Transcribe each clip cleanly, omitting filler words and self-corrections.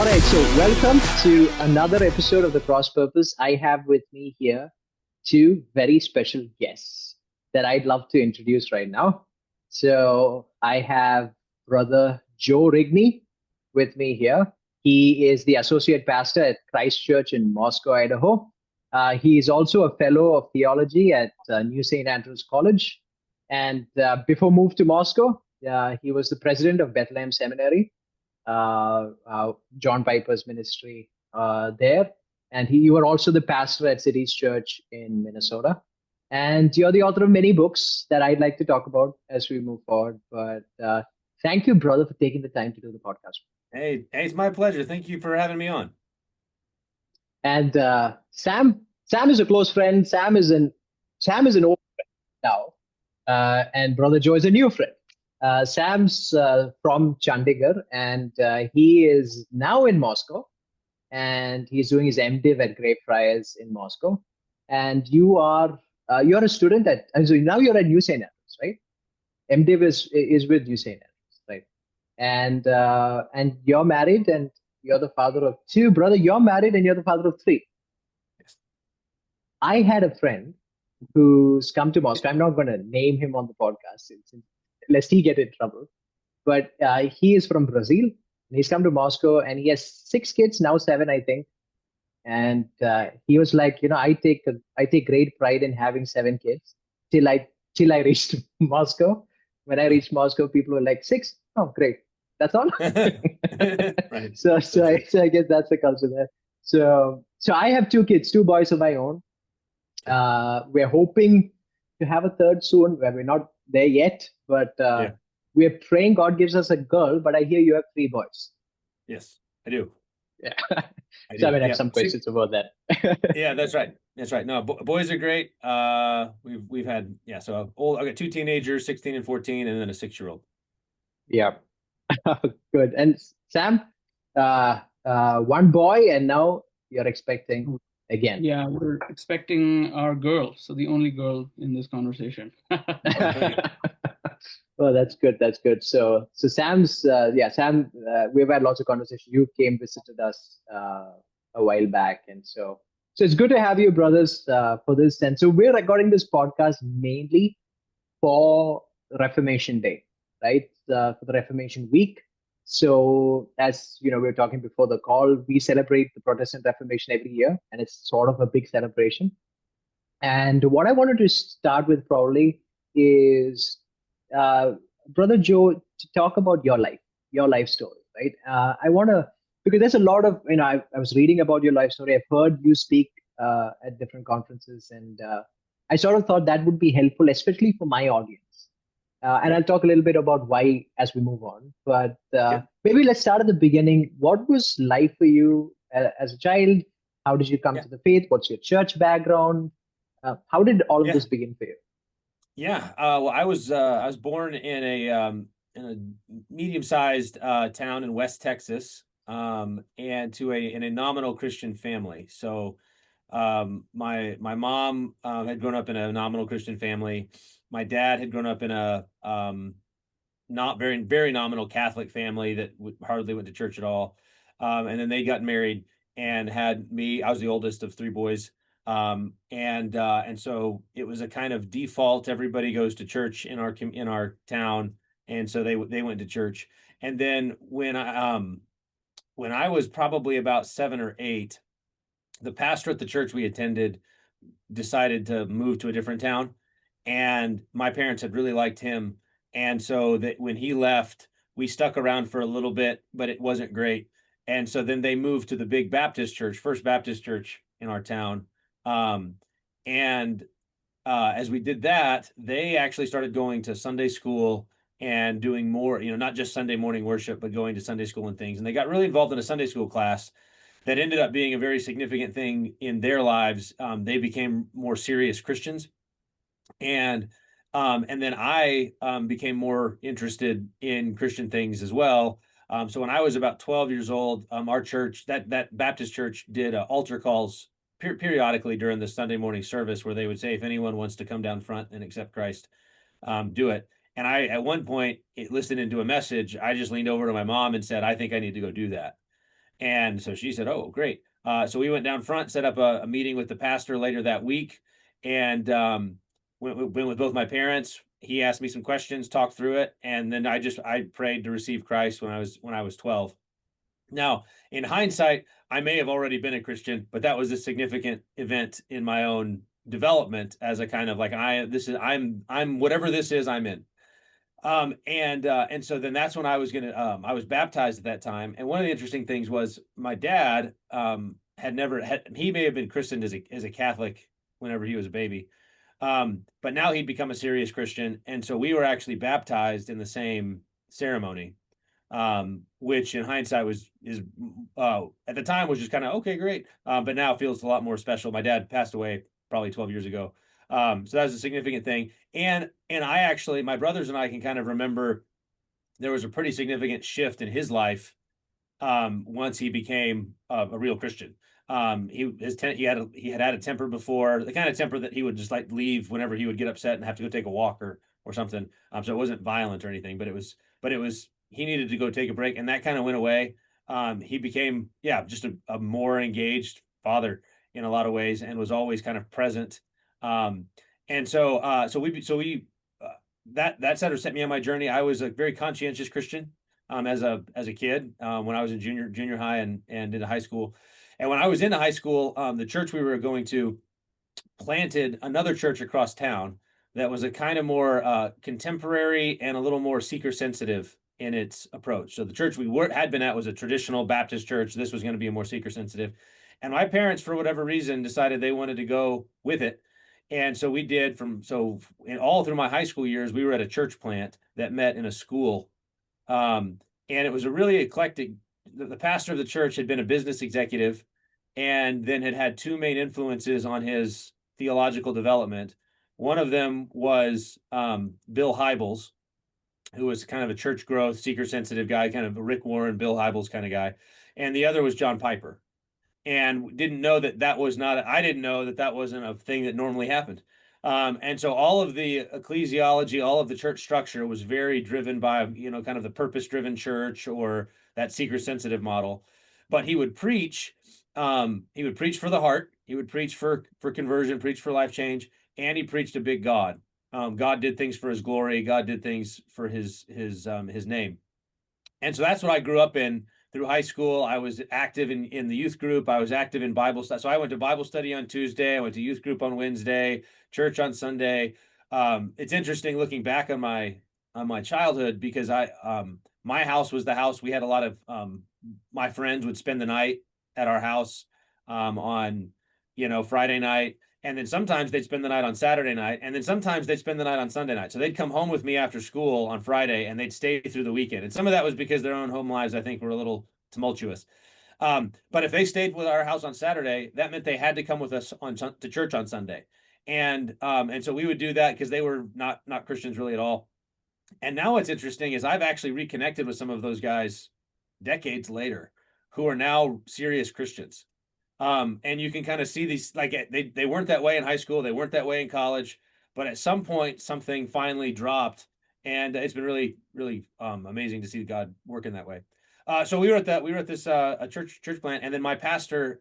right, so welcome to another episode of The Cross Purpose. I have with me here two very special guests that I'd love to introduce right now. So I have Brother Joe Rigney with me here. He is the associate pastor at Christ Church in Moscow, Idaho. He is also a fellow of theology at New St. Andrews College. And before move to Moscow, he was the president of Bethlehem Seminary, John Piper's ministry there. And you are also the pastor at Cities Church in Minnesota. And you're the author of many books that I'd like to talk about as we move forward. But thank you, brother, for taking the time to do the podcast. Hey, it's my pleasure. Thank you for having me on. And Sam is a close friend. Sam is an old friend now, and Brother Joe is a new friend. Sam's from Chandigarh, and he is now in Moscow, and he's doing his MDiv at Greyfriars in Moscow. And you're a student so now you're at New St. Andrews, right? MDiv is with New St. Andrews, right? And you're married, and you're the father of two. Brother, you're married, and you're the father of three. Yes. I had a friend who's come to Moscow. I'm not going to name him on the podcast, lest he get in trouble. But he is from Brazil, and he's come to Moscow, and he has 6 kids, now 7, I think. And he was like, I take great pride in having 7 kids till I reached Moscow. When I reached Moscow, people were like, 6? Oh, great. That's all. Right. So I guess that's the culture there. So I have 2 kids, 2 boys of my own. We're hoping to have a third soon. We're not there yet, but we're praying God gives us a girl. But I hear you have 3 boys. Yes, I do. Yeah. So I have some questions about that. Yeah, that's right. That's right. No, boys are great. We've had so I got 2 teenagers, 16 and 14, and then a 6-year-old. Yeah. Good. And Sam, 1 boy, and now you're expecting again. Yeah, we're expecting our girl, so the only girl in this conversation. Well, that's good. That's good. So Sam's, Sam, we've had lots of conversations. You visited us a while back, and so it's good to have you, brothers, for this. And so we're recording this podcast mainly for Reformation Day, right? For the Reformation Week. So as we were talking before the call, we celebrate the Protestant Reformation every year, and it's sort of a big celebration. And what I wanted to start with probably is, Brother Joe, to talk about your life story, right? I want to, because there's a lot of, I was reading about your life story. I've heard you speak at different conferences, and I sort of thought that would be helpful, especially for my audience. And I'll talk a little bit about why as we move on. But maybe let's start at the beginning. What was life for you as a child? How did you come to the faith? What's your church background? How did all of this begin for you? Yeah. Well, I was born in a medium-sized town in West Texas, and in a nominal Christian family. So my mom had grown up in a nominal Christian family. My dad had grown up in a not very, very nominal Catholic family that hardly went to church at all. And then they got married and had me. I was the oldest of 3 boys. And so it was a kind of default. Everybody goes to church in our town. And so they went to church. And then when I was probably about 7 or 8, the pastor at the church we attended decided to move to a different town. And my parents had really liked him. And so that when he left, we stuck around for a little bit, but it wasn't great. And so then they moved to the big Baptist church, First Baptist Church in our town. As we did that, they actually started going to Sunday school and doing more, not just Sunday morning worship, but going to Sunday school and things. And they got really involved in a Sunday school class that ended up being a very significant thing in their lives. They became more serious Christians. And then I became more interested in Christian things as well. So when I was about 12 years old, our church, that Baptist church, did altar calls periodically during the Sunday morning service, where they would say, if anyone wants to come down front and accept Christ, do it. And I, at one point, listening to a message, I just leaned over to my mom and said, I think I need to go do that. And so she said, "Oh, great." So we went down front, set up a meeting with the pastor later that week, and went with both my parents. He asked me some questions, talked through it, and then I prayed to receive Christ when I was 12. Now, in hindsight, I may have already been a Christian, but that was a significant event in my own development as a kind of like I'm whatever this is, I'm in. And so then that's when I was baptized at that time. And one of the interesting things was my dad he may have been christened as a Catholic whenever he was a baby. But now he'd become a serious Christian. And so we were actually baptized in the same ceremony, which in hindsight is at the time was just kind of okay, great. But now it feels a lot more special. My dad passed away probably 12 years ago. So that was a significant thing. And my brothers and I can kind of remember there was a pretty significant shift in his life once he became a real Christian. He had a temper before, the kind of temper that he would just like leave whenever he would get upset and have to go take a walk or something. So it wasn't violent or anything, but it was he needed to go take a break, and that kind of went away. He became just a more engaged father in a lot of ways, and was always kind of present. And so we that set me on my journey. I was a very conscientious Christian as a kid when I was in junior high and into high school. And when I was into high school, the church we were going to planted another church across town that was a kind of more contemporary and a little more seeker sensitive in its approach. So the church had been at was a traditional Baptist church. This was going to be a more seeker sensitive. And my parents, for whatever reason, decided they wanted to go with it. And so we did all through my high school years, we were at a church plant that met in a school. And it was a really eclectic. The pastor of the church had been a business executive and then had two main influences on his theological development. One of them was Bill Hybels, who was kind of a church growth, seeker sensitive guy, kind of a Rick Warren, Bill Hybels kind of guy. And the other was John Piper. And didn't know I didn't know that wasn't a thing that normally happened. And so all of the ecclesiology, all of the church structure was very driven by, kind of the purpose-driven church or that seeker-sensitive model. But he would preach for the heart. He would preach for conversion, preach for life change, and he preached a big God. God did things for his glory. God did things for his name. And so that's what I grew up in. Through high school, I was active in the youth group. I was active in Bible study. So I went to Bible study on Tuesday. I went to youth group on Wednesday, church on Sunday. It's interesting looking back on my childhood because my house was the house. We had a lot of my friends would spend the night at our house on Friday night. And then sometimes they'd spend the night on Saturday night. And then sometimes they'd spend the night on Sunday night. So they'd come home with me after school on Friday and they'd stay through the weekend. And some of that was because their own home lives, I think, were a little tumultuous. But if they stayed with our house on Saturday, that meant they had to come with us to church on Sunday. And so we would do that because they were not Christians really at all. And now what's interesting is I've actually reconnected with some of those guys decades later who are now serious Christians. And you can kind of see these, like they weren't that way in high school. They weren't that way in college, but at some point something finally dropped and it's been really, really amazing to see God working that way. So we were at this a church plant, and then my pastor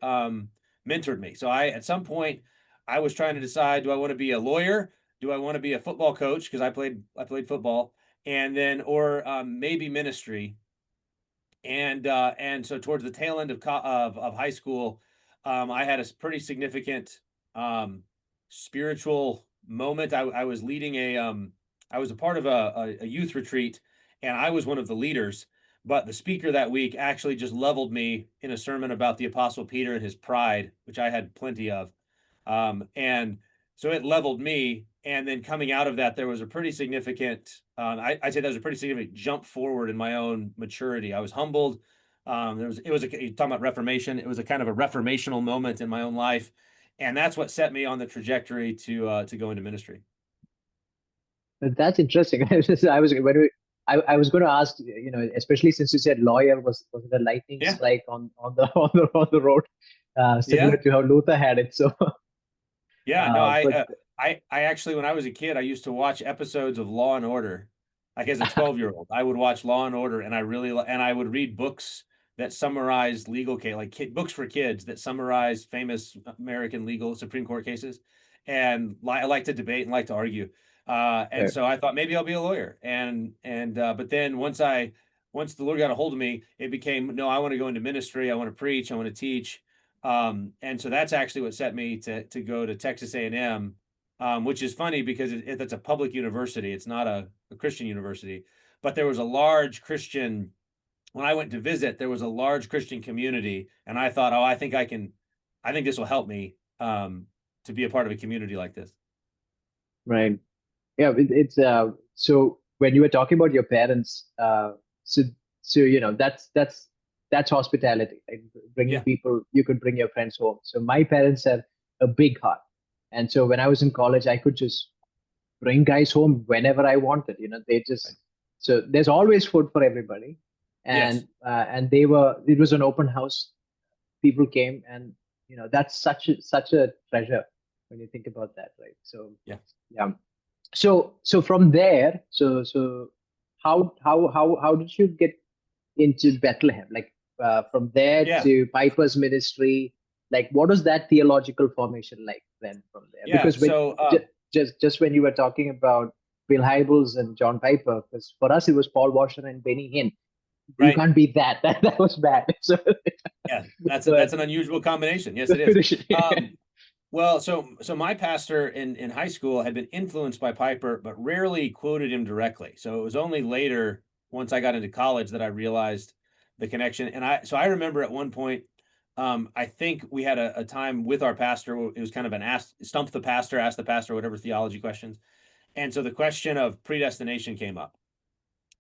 mentored me. So at some point I was trying to decide, do I want to be a lawyer? Do I want to be a football coach? Because I played football, and then, or maybe ministry. And so towards the tail end of high school, I had a pretty significant spiritual moment. I was leading I was a part of a youth retreat, and I was one of the leaders. But the speaker that week actually just leveled me in a sermon about the Apostle Peter and his pride, which I had plenty of. And so it leveled me. And then coming out of that, there was a pretty significant, I'd say there was a pretty significant jump forward in my own maturity. I was humbled. You're talking about Reformation. It was a kind of a reformational moment in my own life. And that's what set me on the trajectory to go into ministry. That's interesting. I was going to ask, especially since you said lawyer, was it a lightning strike on the road, similar to how Luther had it? So I actually, when I was a kid, I used to watch episodes of Law and Order. Like as a 12-year-old, I would watch Law and Order, and I would read books that summarized legal case, like books for kids that summarize famous American legal Supreme Court cases. And I like to debate and like to argue. And so I thought maybe I'll be a lawyer. But then once the Lord got a hold of me, it became, no, I want to go into ministry. I want to preach. I want to teach. And so that's actually what set me to go to Texas A&M, which is funny because it's a public university. It's not a Christian university, but there was a large Christian, when I went to visit, there was a large Christian community. And I thought, oh, I think this will help me to be a part of a community like this. Right. Yeah. It's so when you were talking about your parents, so that's hospitality, like bringing people. You could bring your friends home. So my parents have a big heart, and so when I was in college, I could just bring guys home whenever I wanted. They just so there's always food for everybody, and it was an open house. People came, and that's such a treasure when you think about that, right? So yeah. So from there, so how did you get into Bethlehem? Like from there to Piper's ministry, like what was that theological formation like then from there? Yeah, because just when you were talking about Bill Hybels and John Piper, because for us it was Paul Washer and Benny Hinn. You can't beat that. That was bad. So yeah, that's an unusual combination. Yes, it is. Well, so my pastor in high school had been influenced by Piper, but rarely quoted him directly. So it was only later, once I got into college, that I realized the connection. And I remember at one point, I think we had a time with our pastor. It was kind of an stump the pastor, ask the pastor, whatever theology questions. And so the question of predestination came up.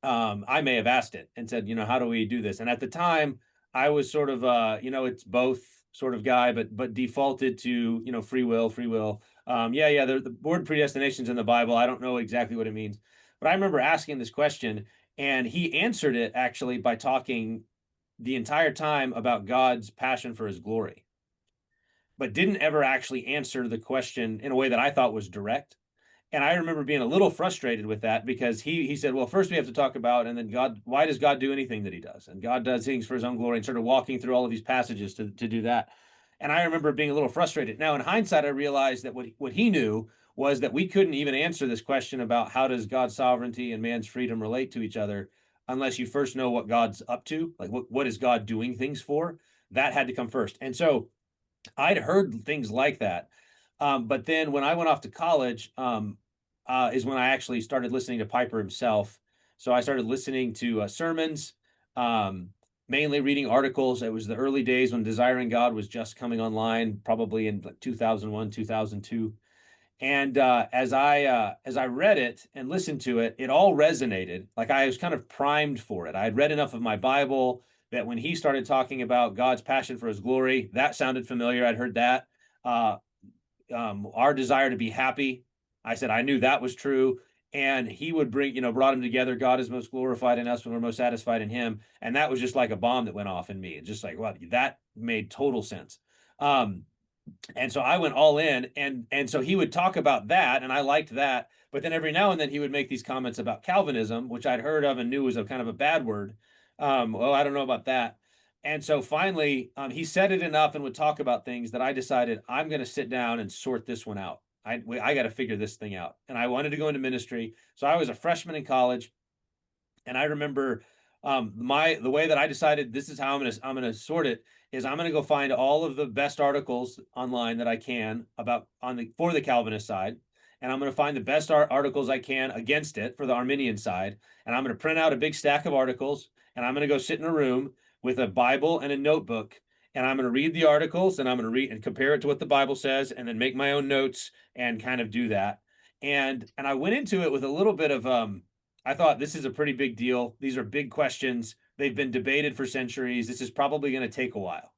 I may have asked it and said, how do we do this? And at the time, I was sort of, it's both sort of guy, but defaulted to, free will. The word predestination is in the Bible. I don't know exactly what it means, but I remember asking this question, and he answered it actually by talking the entire time about God's passion for his glory, but didn't ever actually answer the question in a way that I thought was direct. And I remember being a little frustrated with that because he said, well, first we have to talk about, and then God, why does God do anything that he does? And God does things for his own glory, and sort of walking through all of these passages to do that. And I remember being a little frustrated. Now, in hindsight, I realized that what he knew was that we couldn't even answer this question about how does God's sovereignty and man's freedom relate to each other unless you first know what God's up to, like what is God doing things for? That had to come first. And so I'd heard things like that. But then when I went off to college, is when I actually started listening to Piper himself. So I started listening to sermons, mainly reading articles. It was the early days when Desiring God was just coming online, probably in like 2001, 2002. And as I read it and listened to it, it all resonated. Like I was kind of primed for it. I had read enough of my Bible that when he started talking about God's passion for his glory, that sounded familiar. I'd heard that. Our desire to be happy, I said I knew that was true. And he would brought them together. God is most glorified in us when we're most satisfied in him. And that was just like a bomb that went off in me. Just like, wow, that made total sense. And so I went all in, and so he would talk about that, and I liked that. But then every now and then he would make these comments about Calvinism, which I'd heard of and knew was a kind of a bad word. Well, I don't know about that. And so finally, he said it enough and would talk about things that I decided I'm going to sit down and sort this one out. I got to figure this thing out. And I wanted to go into ministry. So I was a freshman in college, and I remember the way that I decided this is how I'm going to sort it is I'm going to go find all of the best articles online that I can for the Calvinist side. And I'm going to find the best articles I can against it for the Arminian side. And I'm going to print out a big stack of articles, and I'm going to go sit in a room with a Bible and a notebook. And I'm going to read the articles, and I'm going to read and compare it to what the Bible says, and then make my own notes and kind of do that. And I went into it with a little bit of, I thought this is a pretty big deal. These are big questions. They've been debated for centuries. This is probably going to take a while.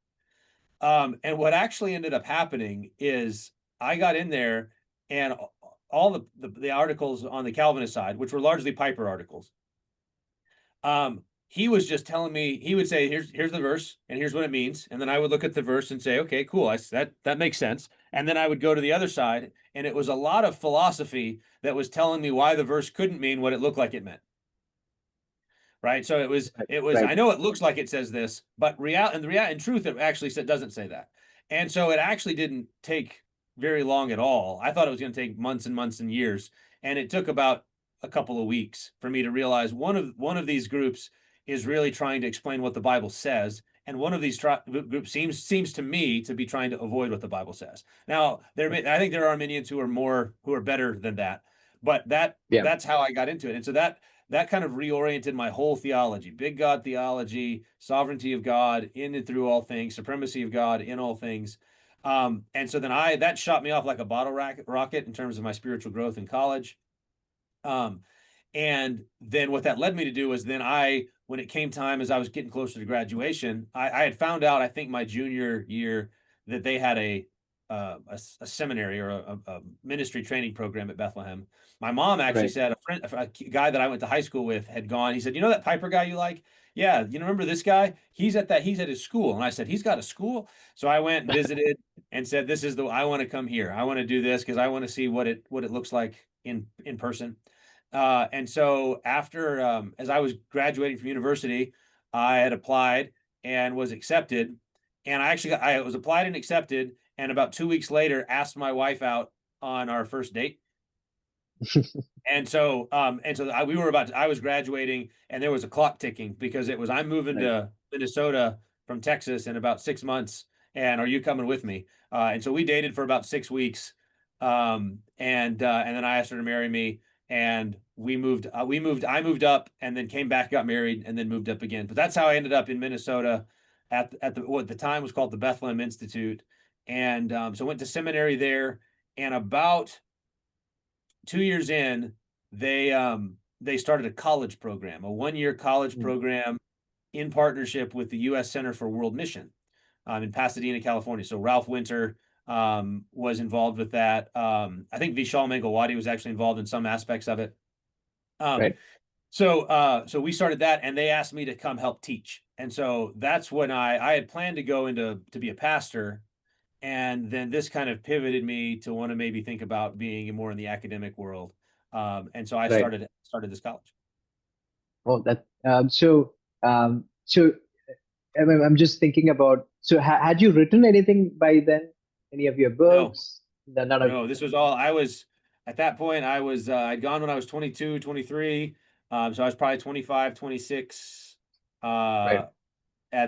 And what actually ended up happening is I got in there, and all the articles on the Calvinist side, which were largely Piper articles, he was just telling me, he would say, here's the verse, and here's what it means. And then I would look at the verse and say, okay, cool. That makes sense. And then I would go to the other side, and it was a lot of philosophy that was telling me why the verse couldn't mean what it looked like it meant. right? So I know it looks like it says this, but in truth, it actually doesn't say that. And so it actually didn't take very long at all. I thought it was going to take months and months and years, and it took about a couple of weeks for me to realize one of these groups is really trying to explain what the Bible says, and one of these groups seems to me to be trying to avoid what the Bible says. Now, I think there are Arminians who are better than that, but that's how I got into it, and so that kind of reoriented my whole theology: big God theology, sovereignty of God in and through all things, supremacy of God in all things. And so then that shot me off like a bottle rocket in terms of my spiritual growth in college. And then what that led me to do was then when it came time, as I was getting closer to graduation, I had found out, I think my junior year, that they had a seminary or a ministry training program at Bethlehem. My mom actually said a guy that I went to high school with had gone. He said, "You know that Piper guy you like? Yeah, you remember this guy? He's at his school." And I said, "He's got a school?" So I went and visited and said, I want to come here. I want to do this because I want to see what it looks like in person. And so after, as I was graduating from university, I had applied and was accepted. And I was applied and accepted. And about 2 weeks later, asked my wife out on our first date. And so I was graduating, and there was a clock ticking because I'm moving to Minnesota from Texas in about 6 months. And are you coming with me? And so we dated for about 6 weeks. And then I asked her to marry me, and I moved up and then came back, got married, and then moved up again. But that's how I ended up in Minnesota at what at the time was called the Bethlehem Institute. And so I went to seminary there, and about 2 years in, they started a college program, a 1-year college program in partnership with the U.S. Center for World Mission in Pasadena, California. So Ralph Winter was involved with that. I think Vishal Mangalwadi was actually involved in some aspects of it. So we started that, and they asked me to come help teach. And so that's when I had planned to go to be a pastor. And then this kind of pivoted me to want to maybe think about being more in the academic world. And so I started this college. Oh, so I'm just thinking about, so had you written anything by then? Any of your books? No, this was all, at that point, I'd gone when I was 22, 23. So I was probably 25, 26, at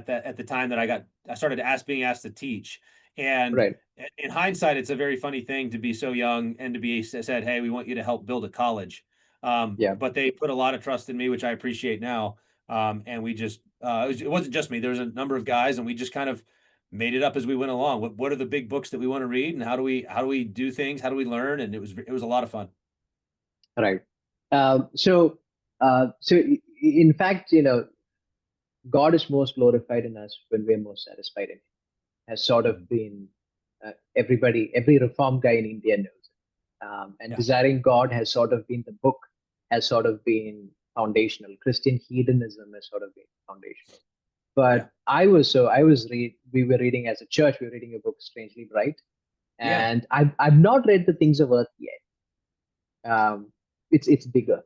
the time that I started being asked to teach. And in hindsight, it's a very funny thing to be so young and to be said, "Hey, we want you to help build a college." But they put a lot of trust in me, which I appreciate now. And we just, it wasn't just me. There was a number of guys, and we just kind of made it up as we went along. What are the big books that we want to read, and how do we do things? How do we learn? And it was a lot of fun. Right. So in fact, God is most glorified in us when we're most satisfied in Him. Has sort of been every Reformed guy in India knows it. Desiring God has sort of been foundational. Christian hedonism has sort of been foundational. But we were reading as a church, we were reading a book, Strangely Bright. And I've not read The Things of Earth yet. It's bigger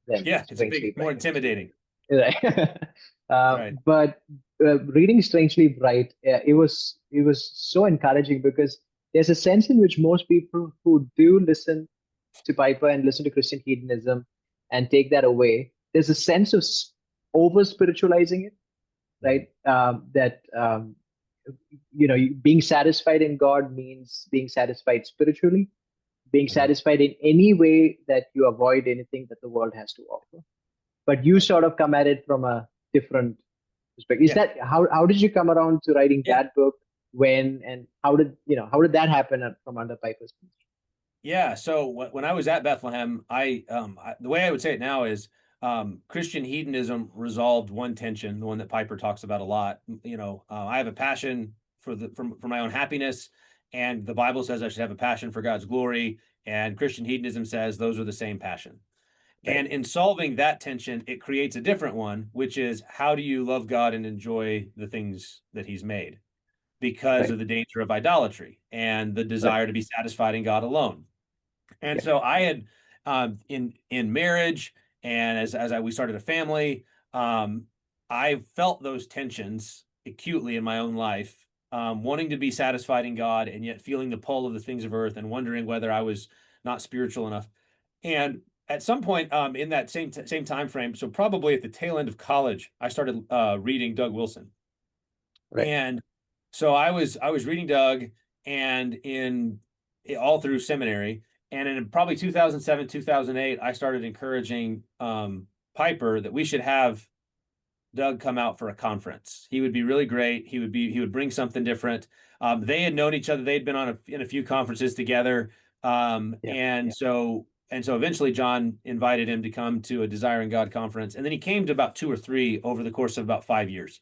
than it's more intimidating. Right. But reading Strangely Bright, it was so encouraging, because there's a sense in which most people who do listen to Piper and listen to Christian hedonism and take that away, there's a sense of over spiritualizing it, right? Being satisfied in God means being satisfied spiritually, being satisfied in any way that you avoid anything that the world has to offer. But you sort of come at it from a different perspective. Is that how did you come around to writing that book? When and how did that happen from under Piper's ministry? Yeah. So when I was at Bethlehem, the way I would say it now is Christian hedonism resolved one tension, the one that Piper talks about a lot. I have a passion for my own happiness, and the Bible says I should have a passion for God's glory, and Christian hedonism says those are the same passion. Right. And in solving that tension, it creates a different one, which is, how do you love God and enjoy the things that He's made? Because of the danger of idolatry and the desire to be satisfied in God alone. And so I had in marriage, and as we started a family, I felt those tensions acutely in my own life, wanting to be satisfied in God and yet feeling the pull of the things of earth and wondering whether I was not spiritual enough. And at some point in that same time frame, so probably at the tail end of college, I started reading Doug Wilson. Right. And so I was reading Doug and in all through seminary. And in probably 2007, 2008, I started encouraging Piper that we should have Doug come out for a conference. He would be really great. He would bring something different. They had known each other. They'd been in a few conferences together. So eventually John invited him to come to a Desiring God conference. And then he came to about 2 or 3 over the course of about 5 years.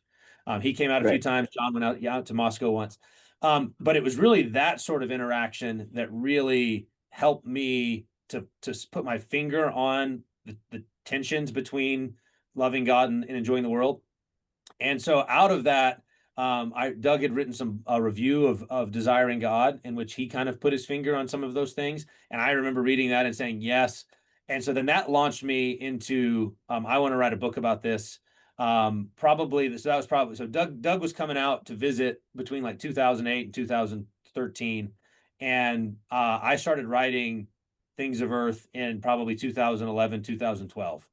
He came out a few times. John went out to Moscow once. But it was really that sort of interaction that really helped me to put my finger on the tensions between loving God and enjoying the world. And so out of that, Doug had written a review of Desiring God, in which he kind of put his finger on some of those things. And I remember reading that and saying, yes. And so then that launched me into, I want to write a book about this. So Doug was coming out to visit between like 2008 and 2013. And I started writing Things of Earth in probably 2011, 2012.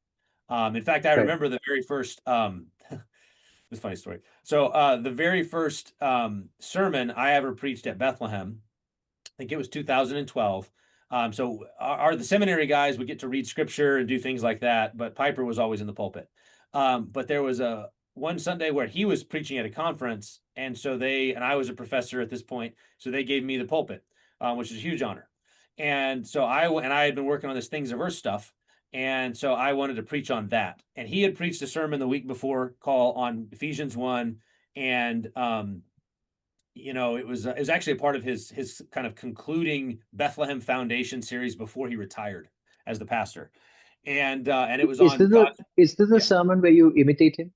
In fact, I remember the very first, it's a funny story. So the very first sermon I ever preached at Bethlehem, I think it was 2012. So the seminary guys would get to read scripture and do things like that, but Piper was always in the pulpit. But there was one Sunday where he was preaching at a conference, and I was a professor at this point, so they gave me the pulpit, which is a huge honor. And so I had been working on this Things of Earth stuff. And so I wanted to preach on that. And he had preached a sermon the week before on Ephesians 1. And, it was actually a part of his kind of concluding Bethlehem Foundation series before he retired as the pastor. And it was on God. Is this a sermon where you imitate him?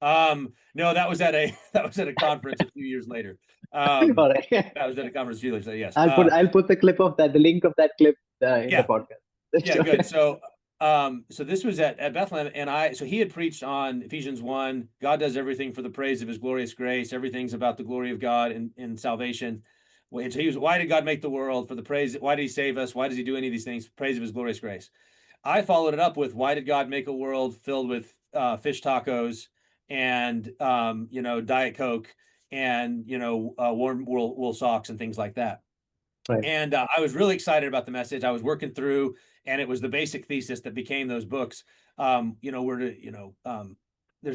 No, that was at a conference a few years later. All right. That was at a conference a few years later, yes. I'll put the clip of that, the link of that clip in the podcast. Yeah, good. So this was at Bethlehem, and so he had preached on Ephesians 1. God does everything for the praise of his glorious grace. Everything's about the glory of God in salvation. And so why did God make the world? For the praise? Why did he save us? Why does he do any of these things? Praise of his glorious grace. I followed it up with, why did God make a world filled with fish tacos and Diet Coke and warm wool socks and things like that. Right. And I was really excited about the message. I was working through, and it was the basic thesis that became those books. There's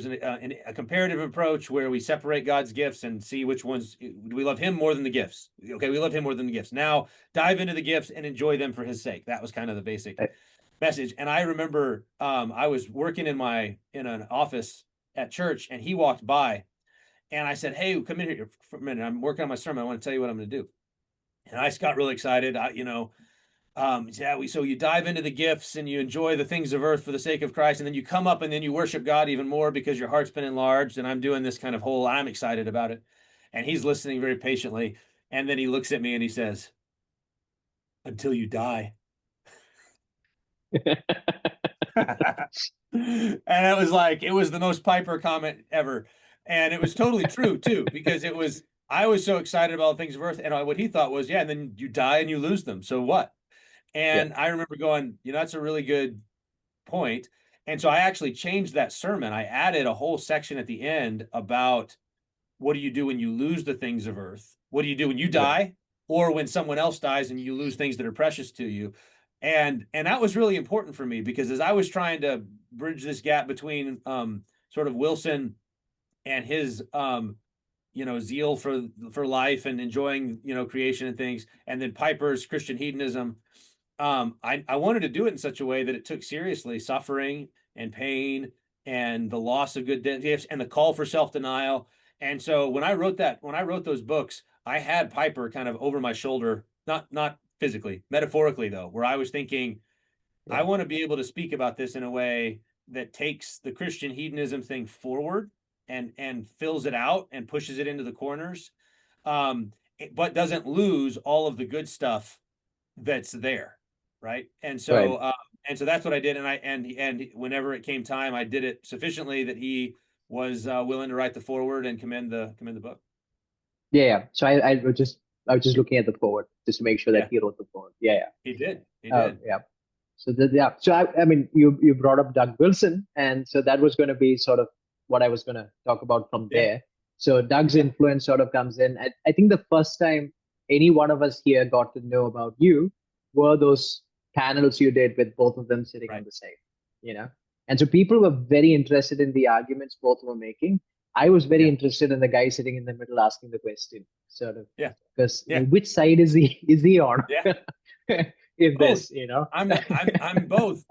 a comparative approach where we separate God's gifts and see which ones do we love him more than the gifts. Okay, we love him more than the gifts. Now dive into the gifts and enjoy them for his sake. That was kind of the basic message. And I remember I was working in an office at church, and he walked by, and I said, "Hey, come in here for a minute. I'm working on my sermon. I want to tell you what I'm going to do." And I got really excited. So you dive into the gifts and you enjoy the things of earth for the sake of Christ. And then you come up and then you worship God even more because your heart's been enlarged. And I'm doing this kind of I'm excited about it. And he's listening very patiently. And then he looks at me and he says, "Until you die." And it was the most Piper comment ever. And it was totally true too, because I was so excited about things of earth, and what he thought was, and then you die and you lose them. So what? And I remember going, that's a really good point. And so I actually changed that sermon. I added a whole section at the end about what do you do when you lose the things of earth? What do you do when you die, or when someone else dies and you lose things that are precious to you? And that was really important for me, because as I was trying to bridge this gap between sort of Wilson and his zeal for life and enjoying creation and things, and then Piper's Christian hedonism, I wanted to do it in such a way that it took seriously suffering and pain and the loss of good gifts and the call for self-denial. And so when I wrote those books, I had Piper kind of over my shoulder, not physically, metaphorically though, where I was thinking, I want to be able to speak about this in a way that takes the Christian hedonism thing forward and fills it out and pushes it into the corners, but doesn't lose all of the good stuff that's there. right? And Right. so that's what I did. And whenever it came time, I did it sufficiently that he was willing to write the foreword and commend the book. Yeah, yeah. So I was just looking at the forward just to make sure that Yeah, he wrote the forward. Yeah, he did. He yeah. did. Yeah. So yeah. So I mean, you brought up Doug Wilson, and so that was going to be sort of what I was going to talk about from Yeah. there. So Doug's Yeah. influence sort of comes in. I think the first time any one of us here got to know about you were those panels you did with both of them sitting on Right. the side, you know. And so people were very interested in the arguments both were making. I was very Yeah. interested in the guy sitting in the middle asking the question, sort of, Yeah. because Yeah. which side is he on? Yeah. If Both. this, you know. I'm both.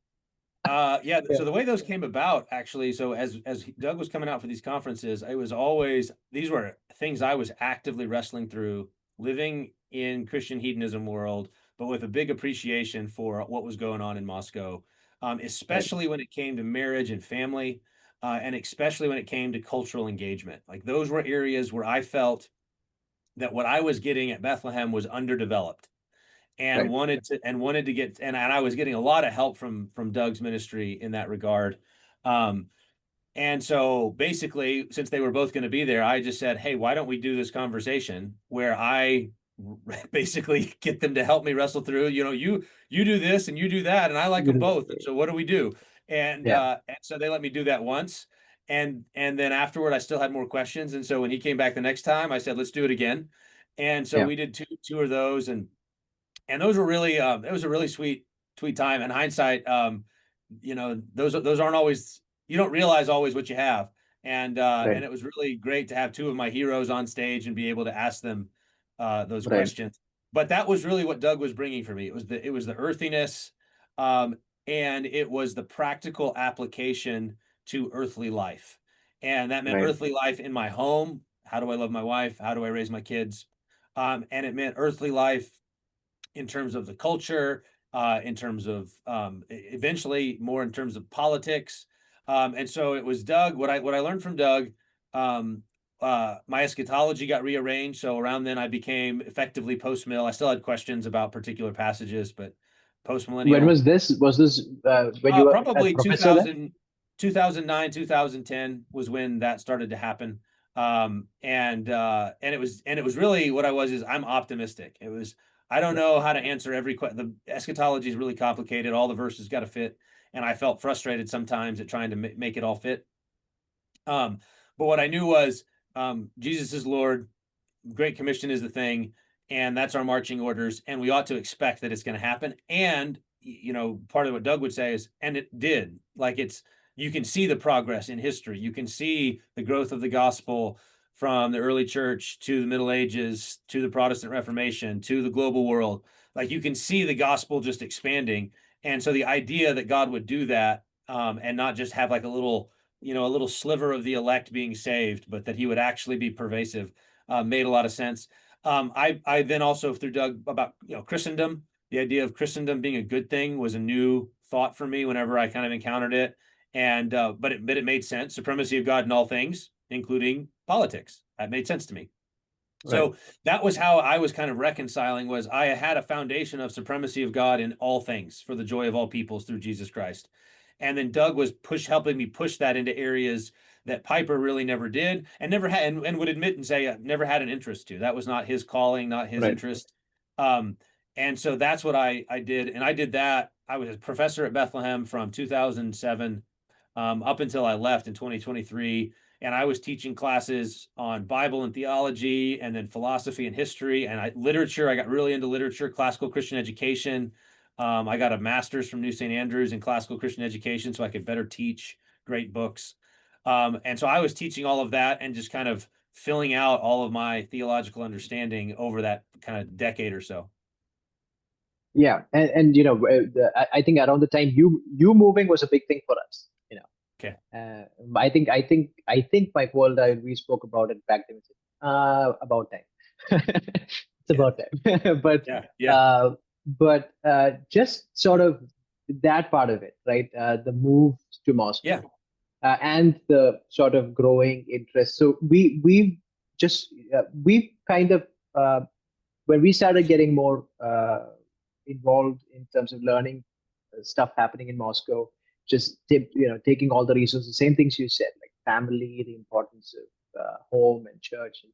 Yeah. Yeah. So the way those came about, actually, so as Doug was coming out for these conferences, it was always, these were things I was actively wrestling through, living in Christian hedonism world, but with a big appreciation for what was going on in Moscow, Right. especially when it came to marriage and family, and especially when it came to cultural engagement. Like those were areas where I felt that what I was getting at Bethlehem was underdeveloped. And Right. wanted to get, and I was getting a lot of help from Doug's ministry in that regard. And so basically, since they were both going to be there, I just said, hey, why don't we do this conversation where I basically get them to help me wrestle through, you do this and you do that, and I like them both. And so what do we do? Yeah. And so they let me do that once. And then afterward, I still had more questions. And so when he came back the next time, I said, let's do it again. And so Yeah. we did two of those, and those were really it was a really sweet time. In hindsight, those aren't always, you don't realize always what you have. And Right. it was really great to have two of my heroes on stage and be able to ask them those Right. questions. But that was really what Doug was bringing for me. It was the earthiness, and it was the practical application to earthly life. And that meant Right. earthly life in my home. How do I love my wife? How do I raise my kids? And it meant earthly life in terms of the culture, in terms of eventually more in terms of politics. And so it was Doug. What I learned from Doug, my eschatology got rearranged. So around then I became effectively post-mill. I still had questions about particular passages, but When post-millennial. was this? Was this when you were a Probably professor there? 2009, 2010 was when that started to happen. And it was really what I was is I'm optimistic. It was, I don't know how to answer every question. The eschatology is really complicated. All the verses got to fit. And I felt frustrated sometimes at trying to make it all fit. But what I knew was Jesus is Lord. Great Commission is the thing. And that's our marching orders. And we ought to expect that it's going to happen. And, part of what Doug would say is, and it did. Like you can see the progress in history. You can see the growth of the gospel from the early church to the Middle Ages, to the Protestant Reformation, to the global world. Like you can see the gospel just expanding. And so the idea that God would do that, and not just have like a little sliver of the elect being saved, but that he would actually be pervasive, made a lot of sense. I then also, through Doug, about Christendom, the idea of Christendom being a good thing was a new thought for me whenever I kind of encountered it. And but it made sense. Supremacy of God in all things, including politics. That made sense to me. Right. So that was how I was kind of reconciling, was I had a foundation of supremacy of God in all things for the joy of all peoples through Jesus Christ. And then Doug was helping me push that into areas that Piper really never did, and never had, and would admit and say never had an interest to. That was not his calling, not his Right. interest. And so that's what I did. And I did that. I was a professor at Bethlehem from 2007 up until I left in 2023. And I was teaching classes on Bible and theology, and then philosophy and history, and literature. I got really into literature, classical Christian education. I got a master's from New St. Andrews in classical Christian education, so I could better teach great books. And so I was teaching all of that and just kind of filling out all of my theological understanding over that kind of decade or so. Yeah, and I think around the time you moving was a big thing for us. Okay. I think my world we spoke about it back then. About time. It's about time. But just sort of that part of it, right? The move to Moscow. Yeah. And the sort of growing interest. So we kind of when we started getting more involved in terms of learning stuff happening in Moscow, just taking all the resources, same things you said, like family, the importance of home and church.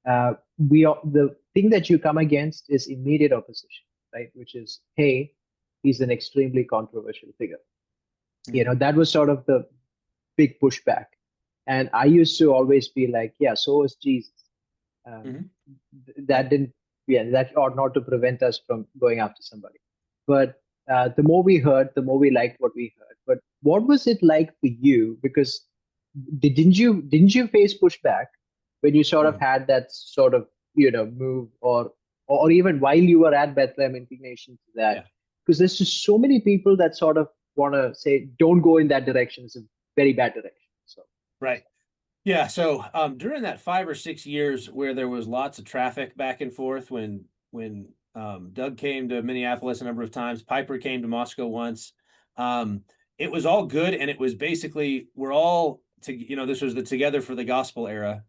The thing that you come against is immediate opposition, right? Which is, hey, he's an extremely controversial figure. That was sort of the big pushback. And I used to always be like, yeah, so is Jesus. That didn't, that ought not to prevent us from going after somebody. But the more we heard, the more we liked what we heard. But what was it like for you? Because didn't you face pushback when you sort of had that sort of move, or even while you were at Bethlehem, inclination to that? Because there's just so many people that sort of want to say, don't go in that direction. It's a very bad direction. So right. Yeah. So during that 5 or 6 years where there was lots of traffic back and forth, when Doug came to Minneapolis a number of times, Piper came to Moscow once, it was all good. And it was basically, we're all, this was the Together for the Gospel era,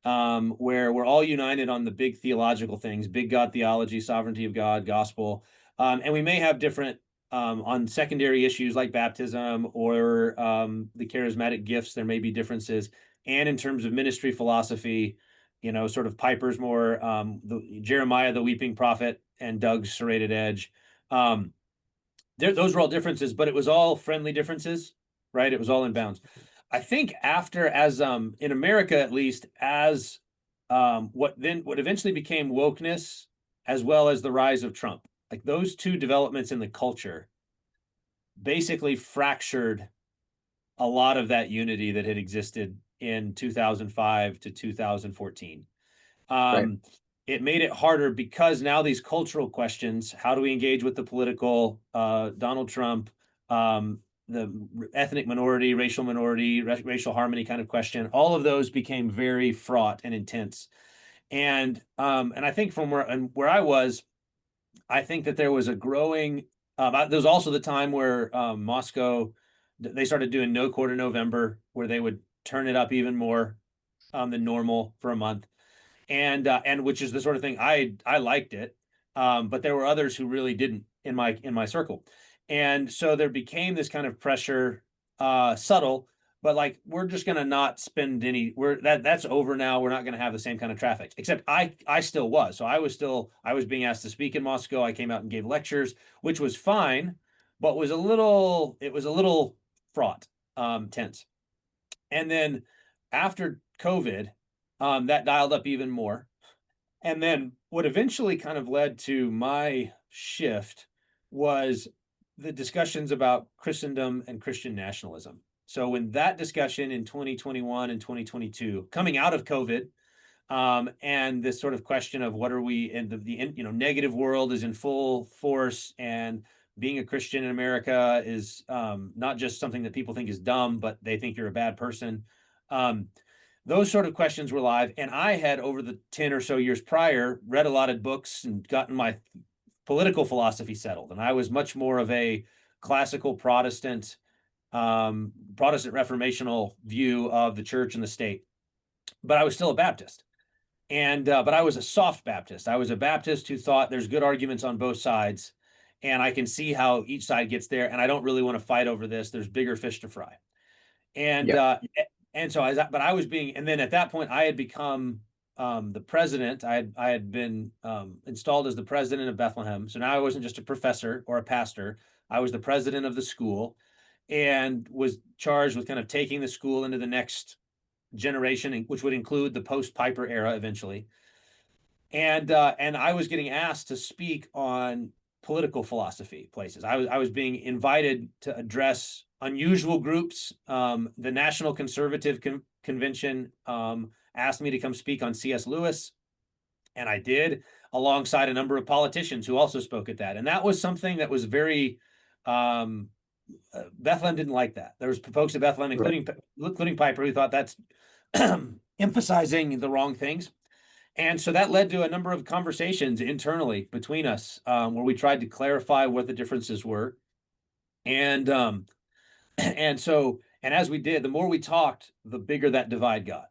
where we're all united on the big theological things, big God theology, sovereignty of God, gospel. And we may have different on secondary issues like baptism or the charismatic gifts, there may be differences. And in terms of ministry philosophy, sort of Piper's more Jeremiah, the weeping prophet, and Doug's serrated edge. Those were all differences, but it was all friendly differences, right? It was all in bounds. I think in America, at least, as what eventually became wokeness, as well as the rise of Trump, like those two developments in the culture basically fractured a lot of that unity that had existed in 2005 to 2014. Right. It made it harder because now these cultural questions, how do we engage with the political, Donald Trump, the ethnic minority, racial harmony kind of question, all of those became very fraught and intense. And I think from where I was, I think that there was a growing, there was also the time where Moscow, they started doing No Quarter November, where they would turn it up even more than normal for a month. And which is the sort of thing I liked it. But there were others who really didn't in my circle. And so there became this kind of pressure, subtle, but like, we're just going to not spend that's over now. We're not going to have the same kind of traffic, except I still was. So I was being asked to speak in Moscow. I came out and gave lectures, which was fine, but it was a little fraught, tense. And then after COVID, that dialed up even more. And then what eventually kind of led to my shift was the discussions about Christendom and Christian nationalism. So when that discussion in 2021 and 2022, coming out of COVID, and this sort of question of what are we, and the negative world is in full force, and being a Christian in America is not just something that people think is dumb, but they think you're a bad person. Those sort of questions were live. And I had, over the 10 or so years prior, read a lot of books and gotten my political philosophy settled. And I was much more of a classical Protestant reformational view of the church and the state. But I was still a Baptist. And but I was a soft Baptist. I was a Baptist who thought there's good arguments on both sides, and I can see how each side gets there, and I don't really want to fight over this. There's bigger fish to fry. And so I was being, and then at that point I had become the president. I had been installed as the president of Bethlehem. So now I wasn't just a professor or a pastor. I was the president of the school, and was charged with kind of taking the school into the next generation, which would include the post-Piper era eventually. And I was getting asked to speak on political philosophy places. I was being invited to address unusual groups. The National Conservative Convention asked me to come speak on C.S. Lewis, and I did, alongside a number of politicians who also spoke at that. And that was something that was very Bethlehem didn't like that. There was folks at Bethlehem, including Piper, who thought that's emphasizing the wrong things. And so that led to a number of conversations internally between us, where we tried to clarify what the differences were. And as we did, the more we talked, the bigger that divide got.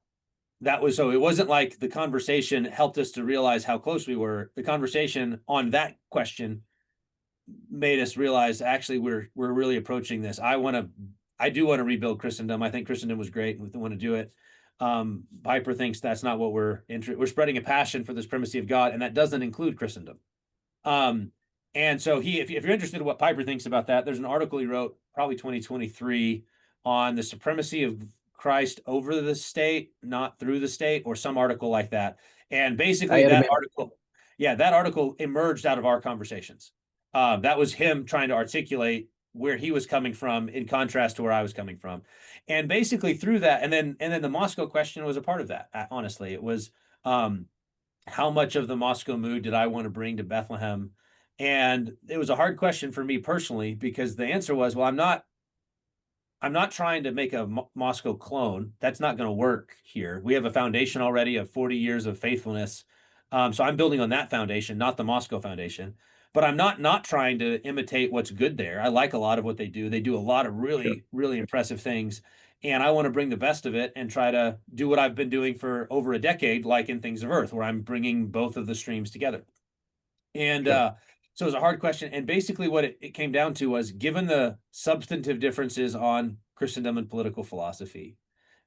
So it wasn't like the conversation helped us to realize how close we were. The conversation on that question made us realize actually we're really approaching this. I do want to rebuild Christendom. I think Christendom was great and we want to do it. Piper thinks that's not what we're spreading a passion for the supremacy of God, and that doesn't include Christendom. And so if you're interested in what Piper thinks about that, there's an article he wrote probably 2023 on the supremacy of Christ over the state, not through the state, or some article like that. And basically that article emerged out of our conversations. That was him trying to articulate where he was coming from in contrast to where I was coming from. And basically through that, and then the Moscow question was a part of that. Honestly, it was how much of the Moscow mood did I want to bring to Bethlehem? And it was a hard question for me personally, because the answer was, well, I'm not trying to make a Moscow clone. That's not going to work here. We have a foundation already of 40 years of faithfulness. So I'm building on that foundation, not the Moscow foundation. But I'm not trying to imitate what's good there. I like a lot of what they do. They do a lot of really, really impressive things. And I want to bring the best of it and try to do what I've been doing for over a decade, like in Things of Earth, where I'm bringing both of the streams together. And so it was a hard question. And basically what it came down to was, given the substantive differences on Christendom and political philosophy,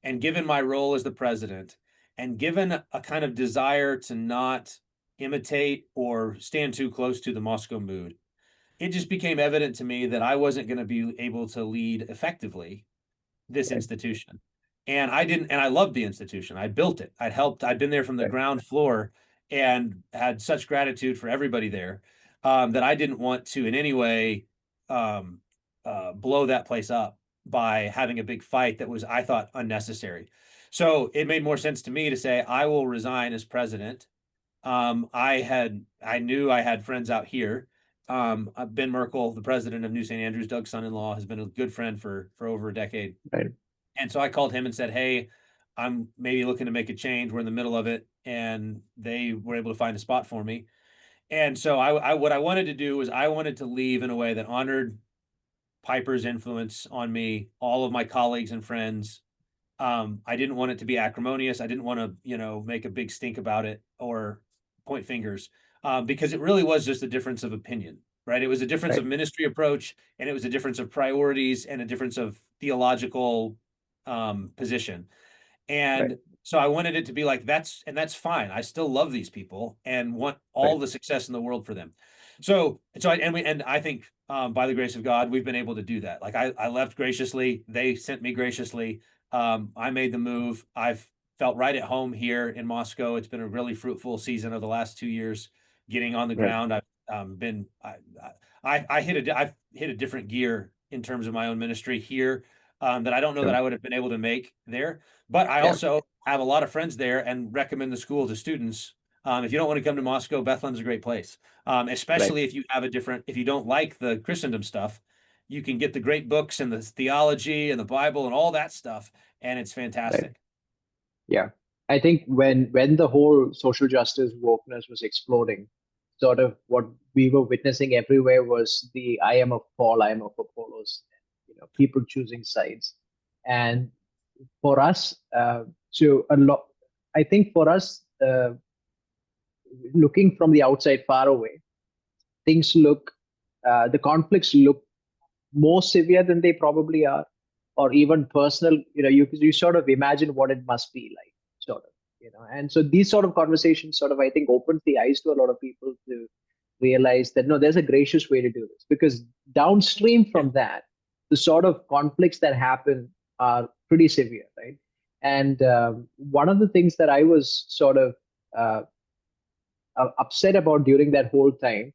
and given my role as the president, and given a kind of desire to not imitate or stand too close to the Moscow mood, it just became evident to me that I wasn't going to be able to lead effectively this institution. And I loved the institution. I built it. I'd been there from the ground floor and had such gratitude for everybody there, that I didn't want to in any way blow that place up by having a big fight that was, I thought, unnecessary. So it made more sense to me to say, I will resign as president. I knew I had friends out here. Ben Merkel, the president of New St. Andrews, Doug's son-in-law, has been a good friend for over a decade. Right. And so I called him and said, hey, I'm maybe looking to make a change. We're in the middle of it. And they were able to find a spot for me. And so what I wanted to do was I wanted to leave in a way that honored Piper's influence on me, all of my colleagues and friends. I didn't want it to be acrimonious. I didn't want to, make a big stink about it or point fingers, because it really was just a difference of opinion, right? It was a difference of ministry approach, and it was a difference of priorities and a difference of theological position. And so I wanted it to be like, that's fine. I still love these people and want all the success in the world for them. I think by the grace of God, we've been able to do that. Like I left graciously. They sent me graciously. I made the move. I've felt right at home here in Moscow. It's been a really fruitful season of the last 2 years getting on the ground. I've hit a different gear in terms of my own ministry here, that I don't know that I would have been able to make there. But I also have a lot of friends there and recommend the school to students. If you don't want to come to Moscow, Bethlehem's a great place, especially if you don't like the Christendom stuff. You can get the great books and the theology and the Bible and all that stuff, and it's fantastic. Yeah. I think when the whole social justice wokeness was exploding, sort of what we were witnessing everywhere was the I am of Paul, I am of Apollos, people choosing sides. And for us, I think for us, looking from the outside far away, the conflicts look more severe than they probably are, or even personal. You sort of imagine what it must be like, sort of. And so these sort of conversations sort of, I think, opens the eyes to a lot of people to realize that no, there's a gracious way to do this, because downstream from that, the sort of conflicts that happen are pretty severe, right? And one of the things that I was sort of upset about during that whole time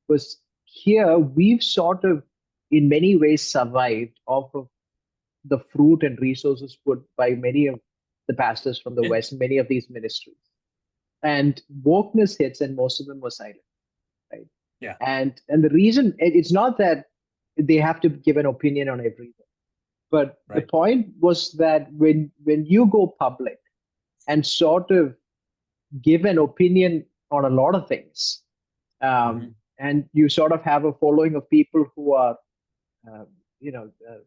was, here we've sort of in many ways survived off of the fruit and resources put by many of the pastors from the West, many of these ministries. And wokeness hits, and most of them were silent, right? Yeah. And the reason, it's not that they have to give an opinion on everything, but the point was that when you go public and sort of give an opinion on a lot of things, and you sort of have a following of people who are,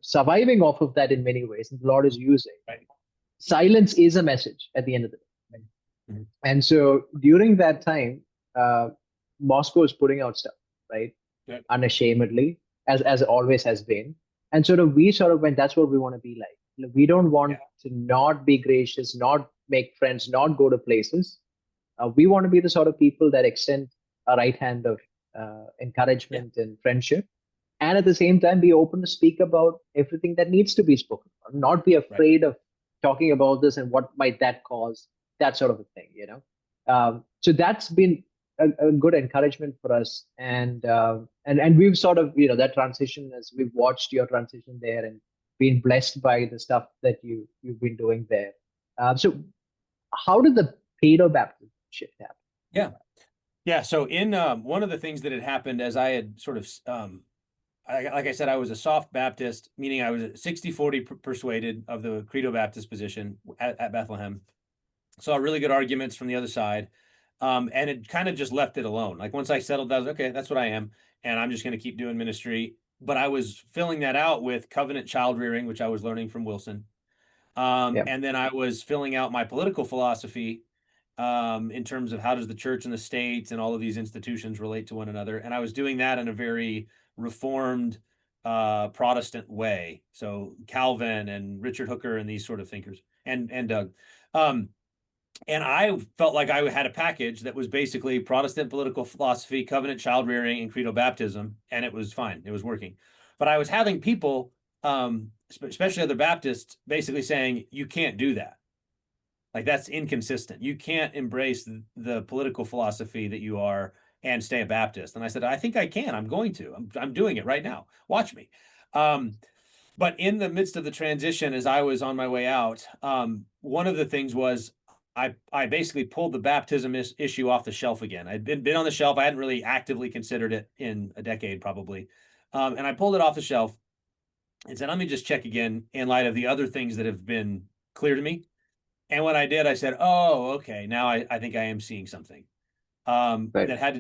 surviving off of that in many ways, and the Lord is using. Silence is a message at the end of the day. And so during that time, Moscow is putting out stuff, right? Right. unashamedly, as always has been. And sort of we sort of went, that's what we want to be like. We don't want to not be gracious, not make friends, not go to places. We want to be the sort of people that extend a right hand of encouragement and friendship, and at the same time be open to speak about everything that needs to be spoken about, not be Right. afraid of talking about this and what might that cause, that sort of a thing, so that's been a good encouragement for us, and we've sort of, that transition, as we've watched your transition there and been blessed by the stuff that you've been doing there. So how did the pedo baptism shift happen? Yeah. So in one of the things that had happened, as I had sort of like I said, I was a soft Baptist, meaning I was 60-40 persuaded of the Credo Baptist position at Bethlehem. Saw really good arguments from the other side. And it kind of just left it alone. Like once I settled, I was okay, that's what I am. And I'm just going to keep doing ministry. But I was filling that out with covenant child rearing, which I was learning from Wilson. And then I was filling out my political philosophy in terms of how does the church and the state and all of these institutions relate to one another. And I was doing that in a very reformed Protestant way. So Calvin and Richard Hooker and these sort of thinkers and Doug. And I felt like I had a package that was basically Protestant political philosophy, covenant child rearing, and credo baptism, and it was fine. It was working. But I was having people, especially other Baptists, basically saying, you can't do that. Like that's inconsistent. You can't embrace the political philosophy that you are and stay a Baptist. And I said, I think I can. I'm going to. I'm doing it right now. Watch me. But in the midst of the transition, as I was on my way out, one of the things was I basically pulled the baptism issue off the shelf again. I'd been on the shelf. I hadn't really actively considered it in a decade, probably. And I pulled it off the shelf and said, let me just check again in light of the other things that have been clear to me. And when I did, I said, oh, okay, now I think I am seeing something that had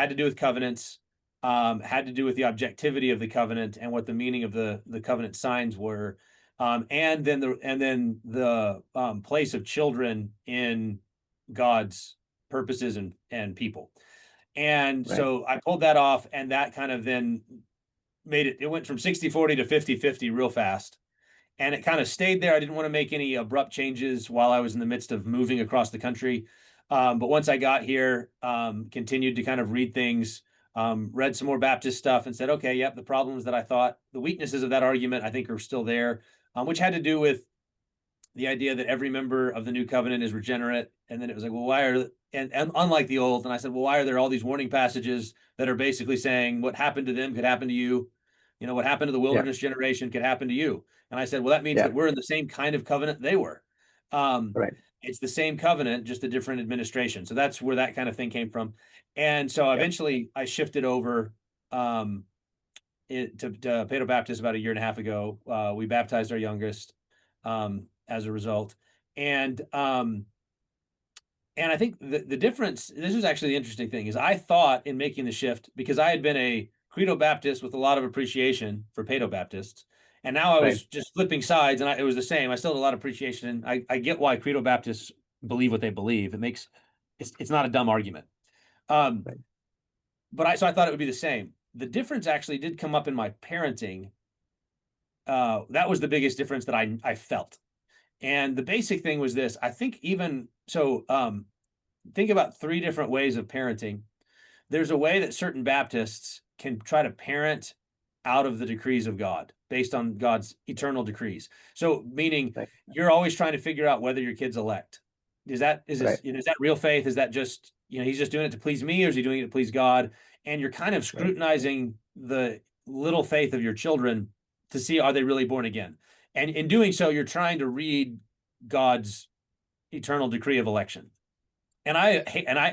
to do with covenants, had to do with the objectivity of the covenant and what the meaning of the covenant signs were. And then the place of children in God's purposes and people. And so I pulled that off, and that kind of then made it went from 60-40 to 50-50 real fast. And it kind of stayed there. I didn't want to make any abrupt changes while I was in the midst of moving across the country. But once I got here, continued to kind of read things, read some more Baptist stuff and said, okay, yep, the problems that I thought, the weaknesses of that argument, I think are still there. Which had to do with the idea that every member of the new covenant is regenerate. And then it was like, well, why are, and unlike the old, and I said, well, why are there all these warning passages that are basically saying what happened to them could happen to you? What happened to the wilderness generation could happen to you. And I said, well, that means that we're in the same kind of covenant they were. It's the same covenant, just a different administration. So that's where that kind of thing came from. And so eventually I shifted over to Pedo Baptist about a year and a half ago. We baptized our youngest as a result. And I think the difference, this is actually the interesting thing, is I thought in making the shift, because I had been a Credo Baptist with a lot of appreciation for Pedo Baptists, and now I was just flipping sides, and it was the same. I still had a lot of appreciation. I get why Credo Baptists believe what they believe. It's not a dumb argument. But so I thought it would be the same. The difference actually did come up in my parenting. That was the biggest difference that I felt. And the basic thing was this. I think even so, think about 3 different ways of parenting. There's a way that certain Baptists can try to parent out of the decrees of God based on God's eternal decrees. So meaning you're always trying to figure out whether your kid's elect. Is that real faith? Is that just, he's just doing it to please me, or is he doing it to please God? And you're kind of scrutinizing the little faith of your children to see, are they really born again? And in doing so, you're trying to read God's eternal decree of election. And I,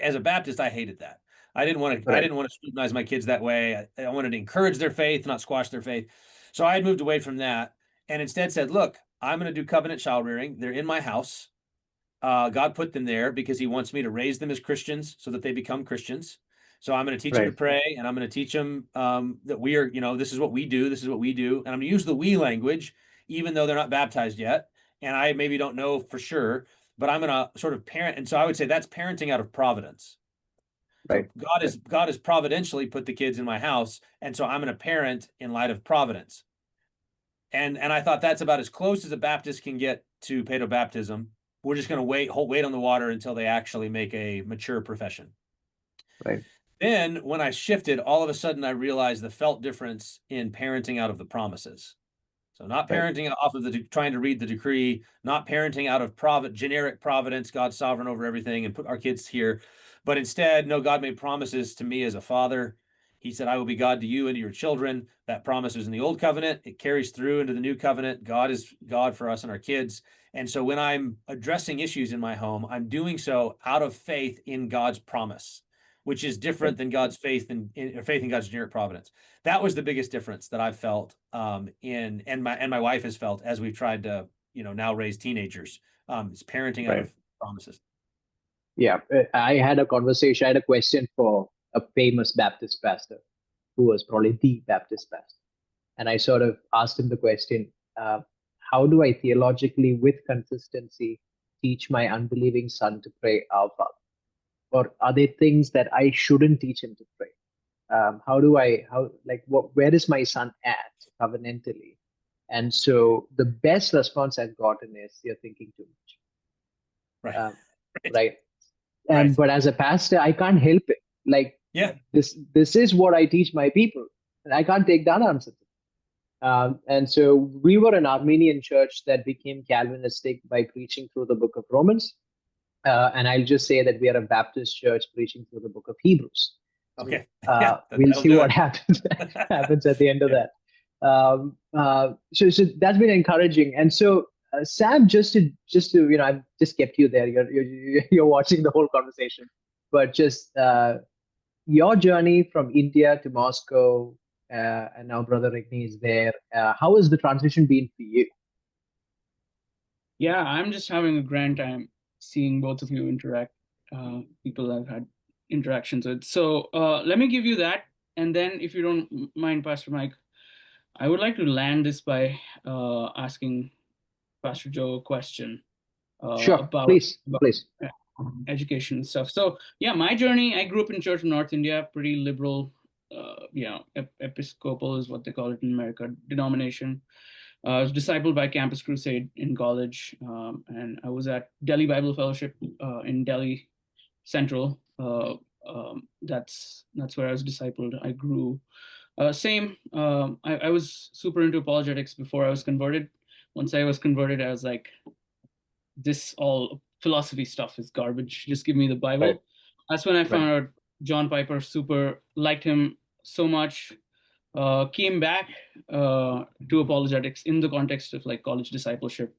as a Baptist, I hated that. I didn't want to scrutinize my kids that way. I wanted to encourage their faith, not squash their faith. So I had moved away from that and instead said, look, I'm going to do covenant child rearing. They're in my house. God put them there because he wants me to raise them as Christians so that they become Christians. So I'm going to teach them to pray, and I'm going to teach them that we are, this is what we do. This is what we do. And I'm going to use the we language, even though they're not baptized yet. And I maybe don't know for sure, but I'm going to sort of parent. And so I would say that's parenting out of providence. Right. So God has providentially put the kids in my house, and so I'm going to parent in light of providence. And I thought that's about as close as a Baptist can get to paedobaptism. We're just going to wait on the water until they actually make a mature profession. Right. Then when I shifted, all of a sudden I realized the felt difference in parenting out of the promises. So not parenting off of trying to read the decree, not parenting out of generic providence, God's sovereign over everything and put our kids here. But instead, no, God made promises to me as a father. He said, I will be God to you and to your children. That promise was in the old covenant. It carries through into the new covenant. God is God for us and our kids. And so when I'm addressing issues in my home, I'm doing so out of faith in God's promise, which is different than God's faith in God's generic providence. That was the biggest difference that I've felt and my wife has felt as we've tried to, now raise teenagers. It's parenting out of promises. Yeah, I had a question for a famous Baptist pastor who was probably the Baptist pastor. And I sort of asked him the question, how do I theologically, with consistency, teach my unbelieving son to pray Our Father? Or are there things that I shouldn't teach him to pray? Where is my son at covenantally? And so the best response I've gotten is, you're thinking too much. Right. Right. And but as a pastor, I can't help it. Like, this is what I teach my people, and I can't take that answer. And so we were an Armenian church that became Calvinistic by preaching through the book of Romans. And I'll just say that we are a Baptist church preaching through the book of Hebrews. Okay. We'll see what happens at the end of that. So that's been encouraging. And so Sam, just to I've just kept you there. You're watching the whole conversation, but just your journey from India to Moscow, and now Brother Rigney is there. How has the transition been for you? Yeah, I'm just having a grand time seeing both of you interact. People I've had interactions with. So let me give you that, and then if you don't mind, Pastor Mike, I would like to land this by asking Pastor Joe a question Sure, about please. education and stuff. So yeah, my journey, I grew up in church in North India, pretty liberal, Episcopal is what they call it in America, denomination. I was discipled by Campus Crusade in college, and I was at Delhi Bible Fellowship in Delhi Central. That's where I was discipled. I grew. I was super into apologetics before I was converted. Once I was converted, I was like, this all philosophy stuff is garbage. Just give me the Bible. Right. That's when I found out John Piper, super liked him so much. Came back to apologetics in the context of like college discipleship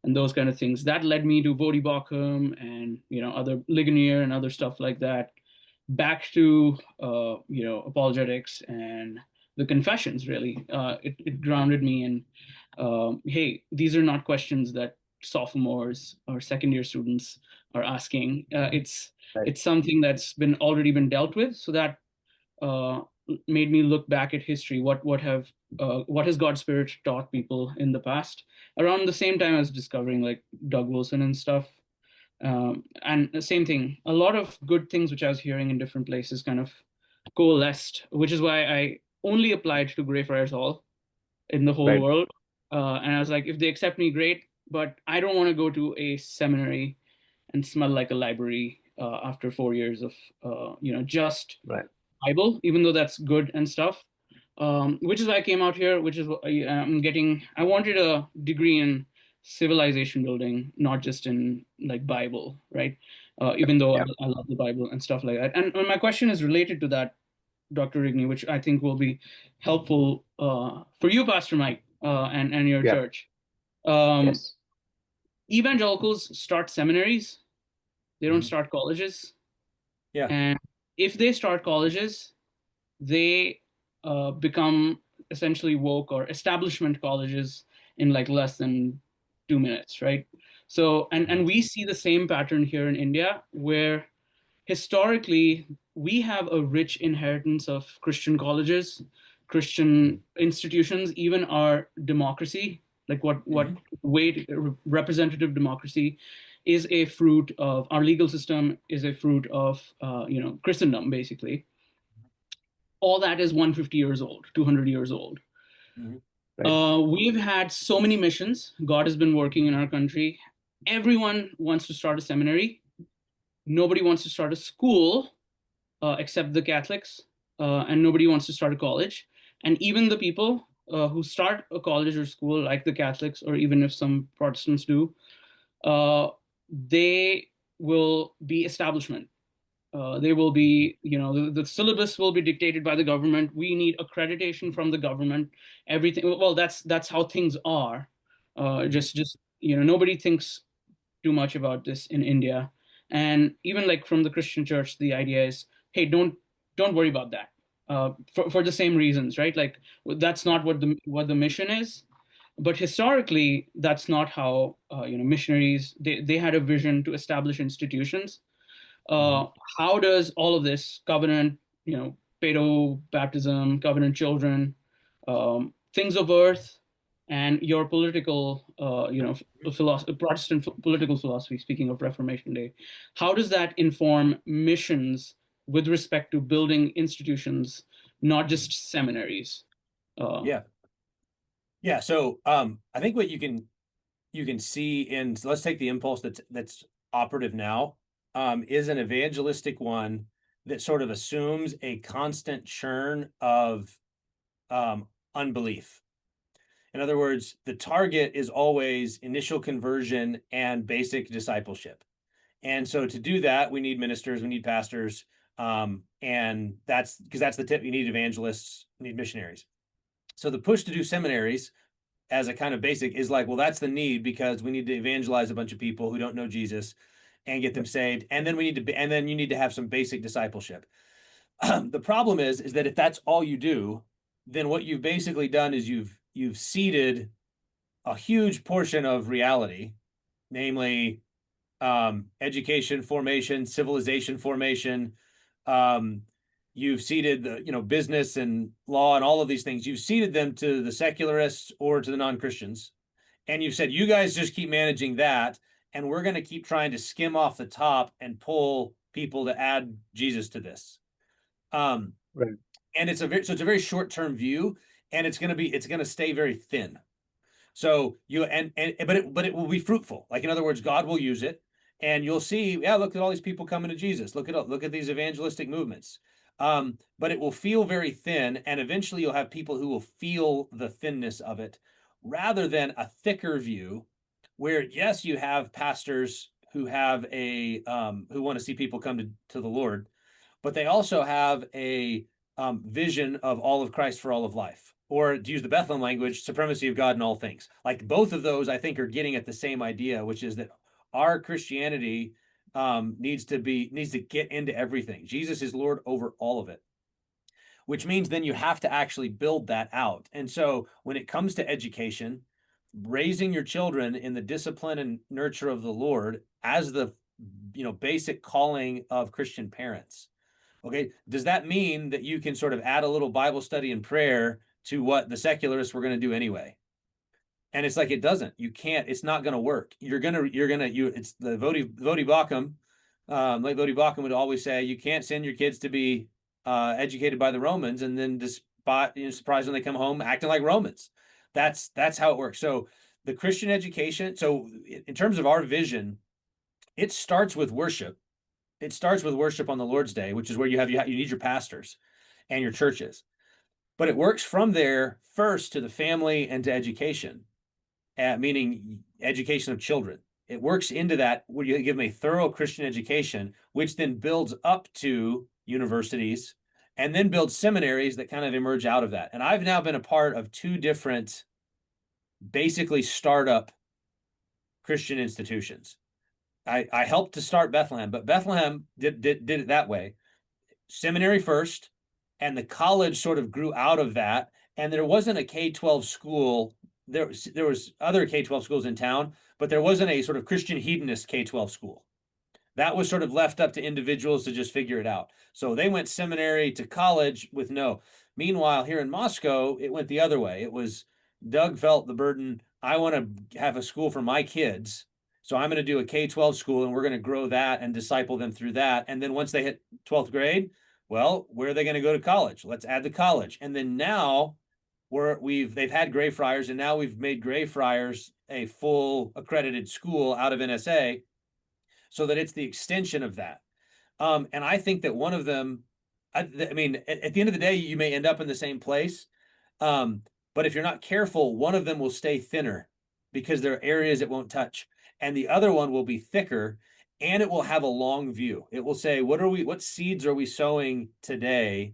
and those kind of things. That led me to Bodhi Bakum and other Ligonier and other stuff like that. Back to apologetics and the confessions. Really, it grounded me in hey, these are not questions that sophomores or second year students are asking. It's something that's already been dealt with. So that made me look back at history. What has God's Spirit taught people in the past? Around the same time I was discovering like Doug Wilson and stuff. And the same thing, a lot of good things which I was hearing in different places kind of coalesced, which is why I only applied to Greyfriars Hall in the whole world. And I was like, if they accept me, great, but I don't want to go to a seminary and smell like a library after 4 years of just Bible, even though that's good and stuff. Which is why I came out here, which is what I wanted a degree in civilization building, not just in like Bible, right? Even though I love the Bible and stuff like that. And my question is related to that, Dr. Rigney, which I think will be helpful for you, Pastor Mike, and your church. Yes. Evangelicals start seminaries. They don't start colleges. Yeah. And if they start colleges, they become essentially woke or establishment colleges in like less than 2 minutes, right? So, and we see the same pattern here in India, where historically we have a rich inheritance of Christian colleges, Christian institutions, even our democracy, like what way representative democracy is a fruit of our legal system, is a fruit of Christendom, basically. All that is 150 years old, 200 years old. Mhm. Right. We've had so many missions. God has been working in our country. Everyone wants to start a seminary. Nobody wants to start a school except the Catholics, and nobody wants to start a college. And even the people who start a college or school, like the Catholics, or even if some Protestants do, they will be establishment. They will be, the syllabus will be dictated by the government. We need accreditation from the government. Everything. Well, that's how things are. Just nobody thinks too much about this in India, and even like from the Christian church, the idea is, hey, don't worry about that. For the same reasons, right? Like that's not what the mission is. But historically, that's not how missionaries they had a vision to establish institutions. How does all of this covenant, pedo baptism, covenant children, things of earth, and your political, Protestant political philosophy, speaking of Reformation Day, how does that inform missions with respect to building institutions, not just seminaries? Yeah. So I think what you can see in, so let's take the impulse that's operative now, is an evangelistic one that sort of assumes a constant churn of unbelief. In other words, the target is always initial conversion and basic discipleship. And so to do that, we need ministers, we need pastors, and that's because that's the tip. You need evangelists, you need missionaries. So the push to do seminaries as a kind of basic is like, well, that's the need because we need to evangelize a bunch of people who don't know Jesus and get them saved. And then you need to have some basic discipleship. The problem is that if that's all you do, then what you've basically done is you've seeded a huge portion of reality, namely education formation, civilization formation. You've seeded the business and law and all of these things. You've seeded them to the secularists or to the non-Christians, and you've said, you guys just keep managing that, and we're going to keep trying to skim off the top and pull people to add Jesus to this. Right. And it's a very short-term view, and it's going to stay very thin. So but it will be fruitful. Like, in other words, God will use it, and you'll see, yeah, look at all these people coming to Jesus. Look at these evangelistic movements. But it will feel very thin, and eventually you'll have people who will feel the thinness of it, rather than a thicker view, where yes, you have pastors who have who want to see people come to the Lord, but they also have a vision of all of Christ for all of life, or to use the Bethlehem language, supremacy of God in all things. Like, both of those, I think, are getting at the same idea, which is that our Christianity needs to get into everything. Jesus is Lord over all of it, which means then you have to actually build that out. And so when it comes to education, raising your children in the discipline and nurture of the Lord as the basic calling of Christian parents. Okay, does that mean that you can sort of add a little Bible study and prayer to what the secularists were going to do anyway? And it's like, it doesn't. You can't. It's not going to work. It's the Vodi Bakum. Like Vodi Bakum would always say, you can't send your kids to be educated by the Romans and then surprised when they come home acting like Romans. That's how it works. So the Christian education. So in terms of our vision, it starts with worship. It starts with worship on the Lord's Day, which is where you need your pastors and your churches. But it works from there first to the family and to education, meaning education of children. It works into that where you give them a thorough Christian education, which then builds up to universities and then builds seminaries that kind of emerge out of that. And I've now been a part of two different, basically startup Christian institutions. I helped to start Bethlehem, but Bethlehem did it that way. Seminary first, and the college sort of grew out of that. And there wasn't a K-12 school. There was other K-12 schools in town, but there wasn't a sort of Christian hedonist K-12 school. That was sort of left up to individuals to just figure it out. So they went seminary to college with no. Meanwhile, here in Moscow, it went the other way. It was Doug felt the burden. I want to have a school for my kids. So I'm going to do a K-12 school, and we're going to grow that and disciple them through that. And then once they hit 12th grade, well, where are they going to go to college? Let's add the college. And then now they've had Greyfriars, and now we've made Greyfriars a full accredited school out of NSA, so that it's the extension of that. And I think that one of them, I mean, at the end of the day, you may end up in the same place. But if you're not careful, one of them will stay thinner because there are areas it won't touch. And the other one will be thicker, and it will have a long view. It will say, what seeds are we sowing today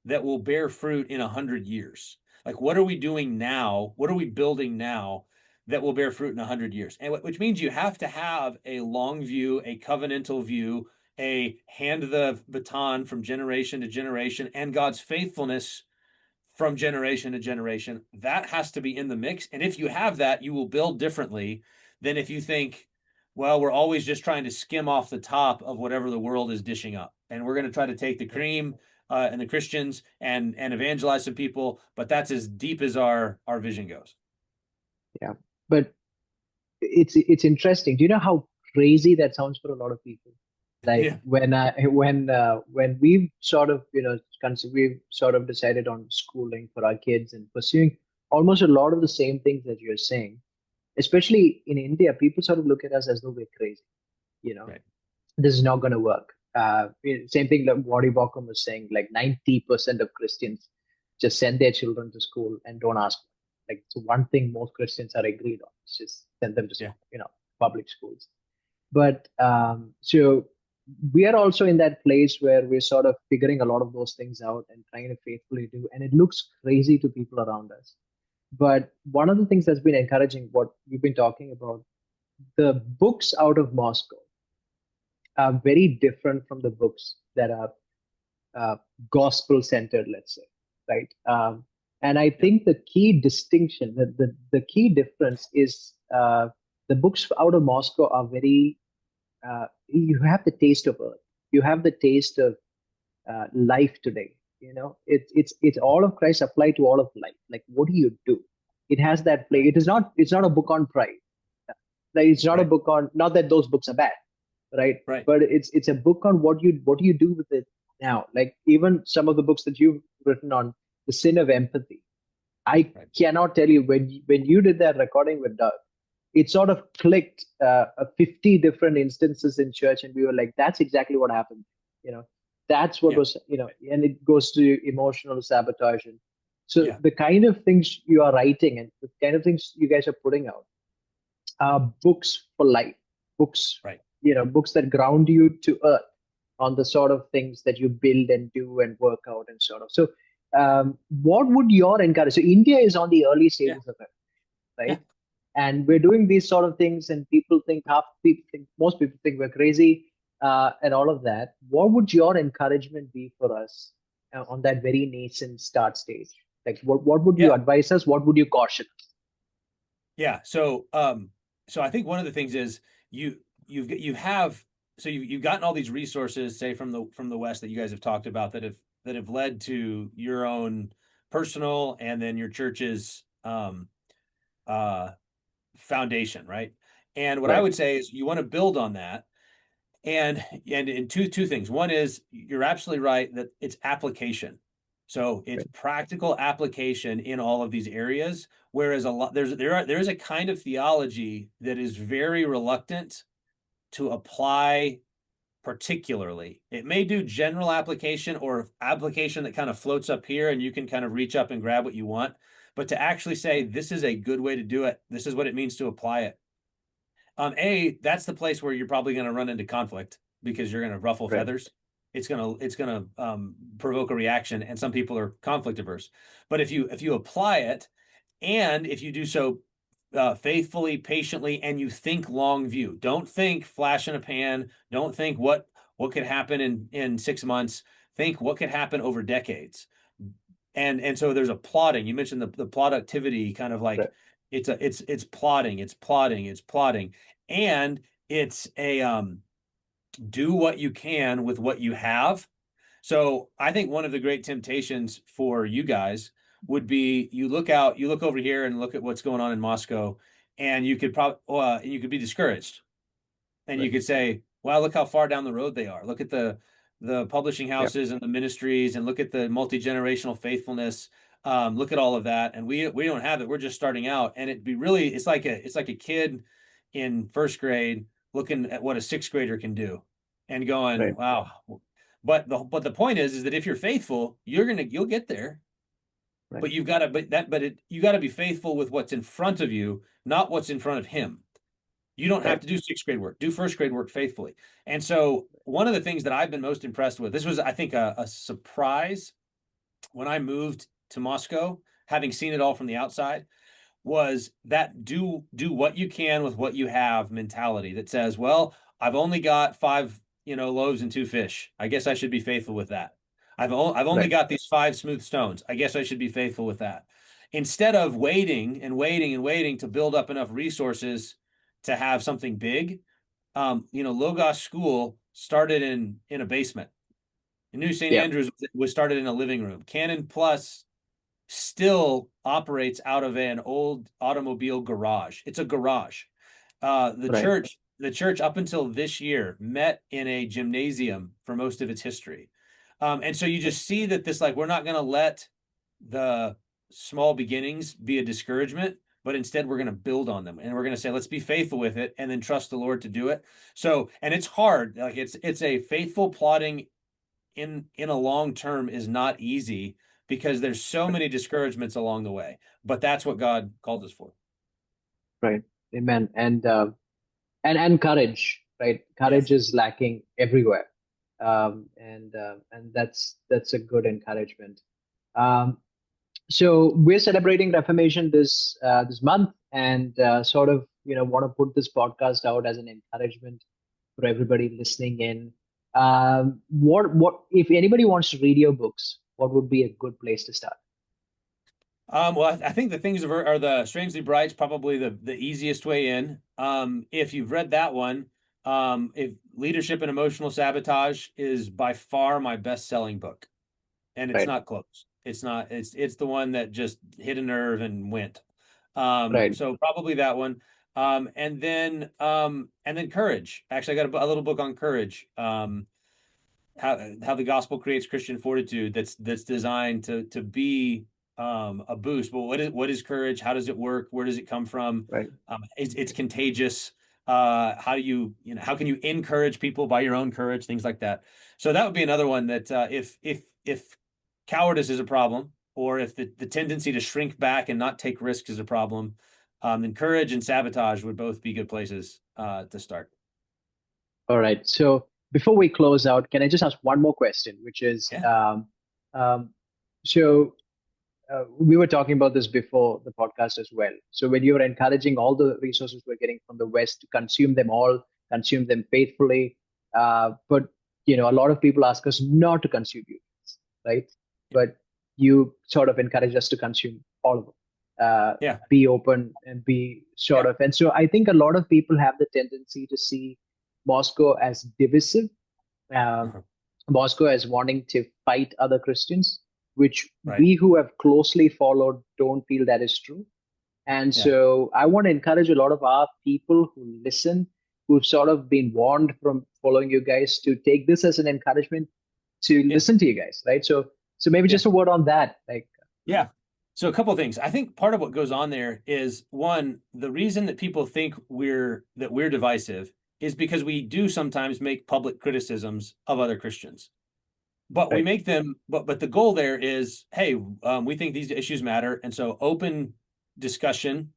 that will bear fruit in 100 years? Like, what are we doing now? What are we building now that will bear fruit in 100 years? And which means you have to have a long view, a covenantal view, a hand the baton from generation to generation, and God's faithfulness from generation to generation. That has to be in the mix. And if you have that, you will build differently than if you think, well, we're always just trying to skim off the top of whatever the world is dishing up. And we're going to try to take the cream and the Christians and evangelize some people, but that's as deep as our vision goes. Yeah, but it's interesting. Do you know how crazy that sounds for a lot of people? Like Yeah. when we've sort of we've sort of decided on schooling for our kids and pursuing almost a lot of the same things that you're saying, especially in India, people sort of look at us as though we're crazy. Right. This is not going to work. Same thing that Waddy Bauckham was saying, like 90% of Christians just send their children to school and don't ask. Like, it's one thing most Christians are agreed on. It's just send them to public schools. But so we are also in that place where we're sort of figuring a lot of those things out and trying to faithfully do, and it looks crazy to people around us. But one of the things that's been encouraging, what we've been talking about, the books out of Moscow are very different from the books that are gospel centered, let's say, right? And I think the key distinction, the key difference is the books out of Moscow are very, you have the taste of earth, you have the taste of life today. It's all of Christ applied to all of life. Like, what do you do? It has that play. It's not a book on pride. Like, it's not a book on, not that those books are bad, right? But it's a book on what do you do with it now. Like, even some of the books that you've written on the sin of empathy, I cannot tell you, when you did that recording with Doug, it sort of clicked 50 different instances in church, and we were like, that's exactly what happened. That's what was, and it goes to emotional sabotage. And so the kind of things you are writing and the kind of things you guys are putting out are books for life, books, books that ground you to earth on the sort of things that you build and do and work out and sort of. So what would your encourage? So India is on the early stages of it, right? Yeah. And we're doing these sort of things, and most people think we're crazy and all of that. What would your encouragement be for us on that very nascent start stage? Like, what would you advise us? What would you caution us? Yeah. So I think one of the things is you've gotten all these resources, say from the West, that you guys have talked about, that have led to your own personal and then your church's foundation, right? And what I would say is you want to build on that, and two things. One is, you're absolutely right that it's application. So it's practical application in all of these areas. Whereas there is a kind of theology that is very reluctant to apply particularly. It may do general application or application that kind of floats up here, and you can kind of reach up and grab what you want. But to actually say, this is a good way to do it, this is what it means to apply it. That's the place where you're probably going to run into conflict, because you're going to ruffle feathers. It's going to provoke a reaction, and some people are conflict averse. But if you apply it, and if you do so faithfully, patiently, and you think long view, don't think flash in a pan, don't think what could happen in 6 months, think what could happen over decades. And so there's a plotting. You mentioned the productivity, kind of like it's plotting, and it's a do what you can with what you have. So I think one of the great temptations for you guys would be, you look over here and look at what's going on in Moscow, and you could probably you could be discouraged, and you could say, "Wow, look how far down the road they are. Look at the publishing houses and the ministries, and look at the multi-generational faithfulness. Look at all of that, and we don't have it. We're just starting out." And it's like a kid in first grade looking at what a sixth grader can do, and going, "Wow." But the point is that if you're faithful, you'll get there. But you've got to you got to be faithful with what's in front of you, not what's in front of him. You don't have to do sixth grade work. Do first grade work faithfully. And so one of the things that I've been most impressed with, this was, I think, a surprise when I moved to Moscow, having seen it all from the outside, was that do what you can with what you have mentality that says, well, I've only got 5, loaves and 2 fish. I guess I should be faithful with that. I've only got these 5 smooth stones. I guess I should be faithful with that. Instead of waiting and waiting and waiting to build up enough resources to have something big, Logos School started in a basement. New St. Andrews was started in a living room. Canon Plus still operates out of an old automobile garage. It's a garage. The church up until this year met in a gymnasium for most of its history. And so you just see that this, we're not going to let the small beginnings be a discouragement, but instead we're going to build on them, and we're going to say, let's be faithful with it, and then trust the Lord to do it. So, and it's hard. It's a faithful plodding in a long term is not easy, because there's so many discouragements along the way, but that's what God called us for. Right. Amen. And courage, right? Courage is lacking everywhere. And that's a good encouragement. So we're celebrating Reformation this month, and sort of want to put this podcast out as an encouragement for everybody listening in. What if anybody wants to read your books? What would be a good place to start? Well, I think the things are the Strangely Bright's probably the easiest way in. If you've read that one, if Leadership and Emotional Sabotage is by far my best-selling book, and it's not close. It's not. It's the one that just hit a nerve and went. So probably that one. And then Courage. Actually, I got a little book on courage. How the gospel creates Christian fortitude. That's designed to be a boost. But what is courage? How does it work? Where does it come from? It's contagious. How can you encourage people by your own courage? Things like that. So that would be another one that if cowardice is a problem, or if the tendency to shrink back and not take risks is a problem, then Courage and Sabotage would both be good places to start. All right. So before we close out, can I just ask one more question, which is, we were talking about this before the podcast as well. So when you're encouraging all the resources we're getting from the West to consume them faithfully, but a lot of people ask us not to consume you, right? But you sort of encourage us to consume all of them. Be open and be sort of. And so I think a lot of people have the tendency to see Moscow as divisive, Moscow as wanting to fight other Christians, which we who have closely followed don't feel that is true. And so I want to encourage a lot of our people who listen, who've sort of been warned from following you guys, to take this as an encouragement to listen to you guys, right? So maybe just a word on that. So a couple of things. I think part of what goes on there is, one, the reason that people think we're divisive is because we do sometimes make public criticisms of other Christians. But we make them, but the goal there is, hey, we think these issues matter. And so open discussion,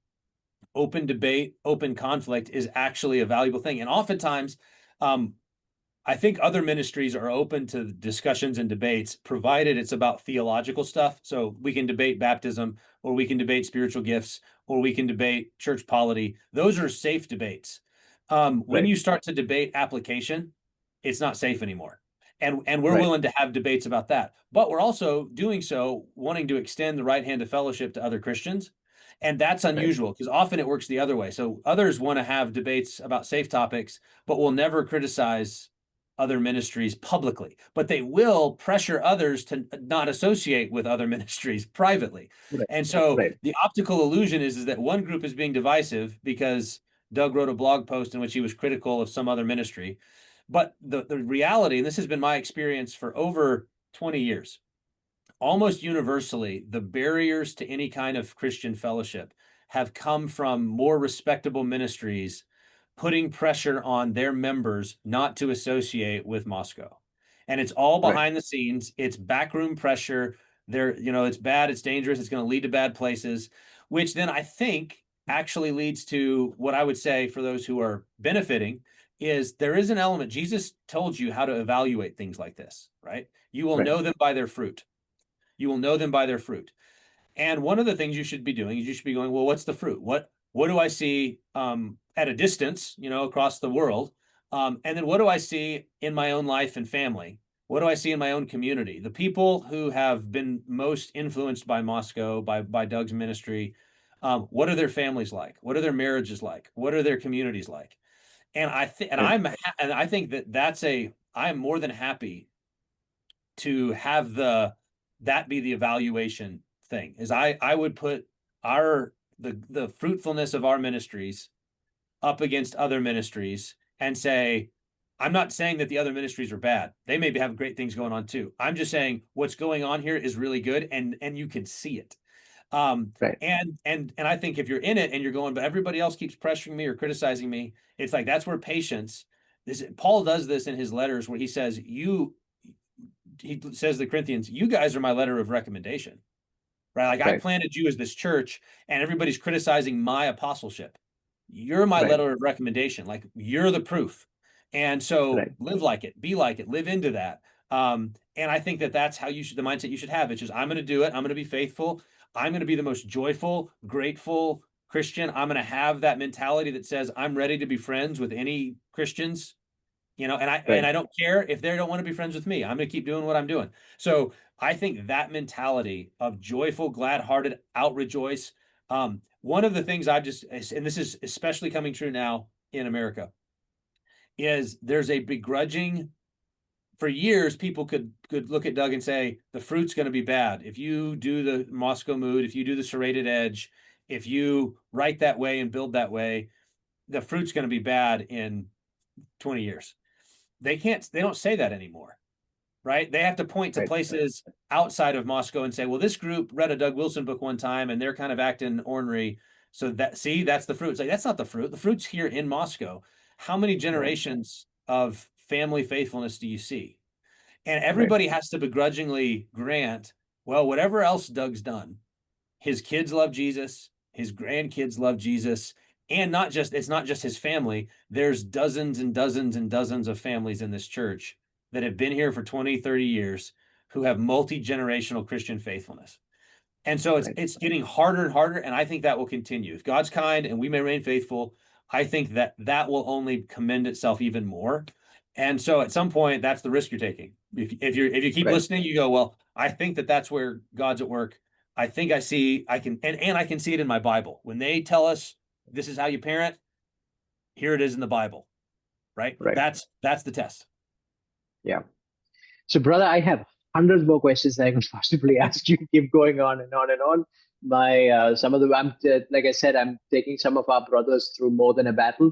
open debate, open conflict is actually a valuable thing. And oftentimes, I think other ministries are open to discussions and debates, provided it's about theological stuff. So we can debate baptism, or we can debate spiritual gifts, or we can debate church polity. Those are safe debates. When you start to debate application, it's not safe anymore. And we're willing to have debates about that. But we're also doing so wanting to extend the right hand of fellowship to other Christians. And that's unusual, because often it works the other way. So others want to have debates about safe topics, but will never criticize other ministries publicly, but they will pressure others to not associate with other ministries privately. Right. And so Right. the optical illusion is that one group is being divisive because Doug wrote a blog post in which he was critical of some other ministry. But the reality, and this has been my experience for over 20 years, almost universally, the barriers to any kind of Christian fellowship have come from more respectable ministries putting pressure on their members not to associate with Moscow. And it's all behind the scenes. It's backroom pressure. It's bad, it's dangerous, it's going to lead to bad places, which then I think actually leads to what I would say for those who are benefiting is there is an element. Jesus told you how to evaluate things like this, right? You will know them by their fruit. You will know them by their fruit. And one of the things you should be doing is you should be going, well, what's the fruit? What do I see at a distance, across the world? And then what do I see in my own life and family? What do I see in my own community? The people who have been most influenced by Moscow, by Doug's ministry, what are their families like? What are their marriages like? What are their communities like? And I think I'm more than happy to have that be the evaluation thing. Is I would put the fruitfulness of our ministries up against other ministries and say, I'm not saying that the other ministries are bad. They maybe have great things going on too. I'm just saying what's going on here is really good, and you can see it. And I think if you're in it and you're going, but everybody else keeps pressuring me or criticizing me, it's like that's where patience. Paul does this in his letters where he says to the Corinthians, you guys are my letter of recommendation, right? Like I planted you as this church and everybody's criticizing my apostleship. You're my letter of recommendation. Like you're the proof. And so live like it, be like it, live into that. And I think that's how the mindset you should have. It's just, I'm going to do it. I'm going to be faithful. I'm going to be the most joyful, grateful Christian. I'm going to have that mentality that says I'm ready to be friends with any Christians, and I don't care if they don't want to be friends with me. I'm going to keep doing what I'm doing. So I think that mentality of joyful, glad-hearted, out-rejoice. One of the things and this is especially coming true now in America, is there's a begrudging. For years, people could look at Doug and say, the fruit's going to be bad. If you do the Moscow mood, if you do the serrated edge, if you write that way and build that way, the fruit's going to be bad in 20 years. They don't say that anymore, right? They have to point to places outside of Moscow and say, well, this group read a Doug Wilson book one time and they're kind of acting ornery. So that's the fruit. It's like, that's not the fruit. The fruit's here in Moscow. How many generations of family faithfulness do you see? And everybody has to begrudgingly grant, well, whatever else Doug's done, his kids love Jesus, his grandkids love Jesus, and it's not just his family. There's dozens and dozens and dozens of families in this church that have been here for 20, 30 years who have multi-generational Christian faithfulness. And so it's getting harder and harder, and I think that will continue. If God's kind and we may remain faithful, I think that will only commend itself even more. And so at some point, that's the risk you're taking. If you keep listening, you go, well, I think that's where God's at work. I think I can see it in my Bible. When they tell us this is how you parent, here it is in the Bible, right? That's the test. Yeah. So, brother, I have hundreds more questions I could possibly ask you. Keep going on and on and on. Like I said, I'm taking some of our brothers through more than a battle.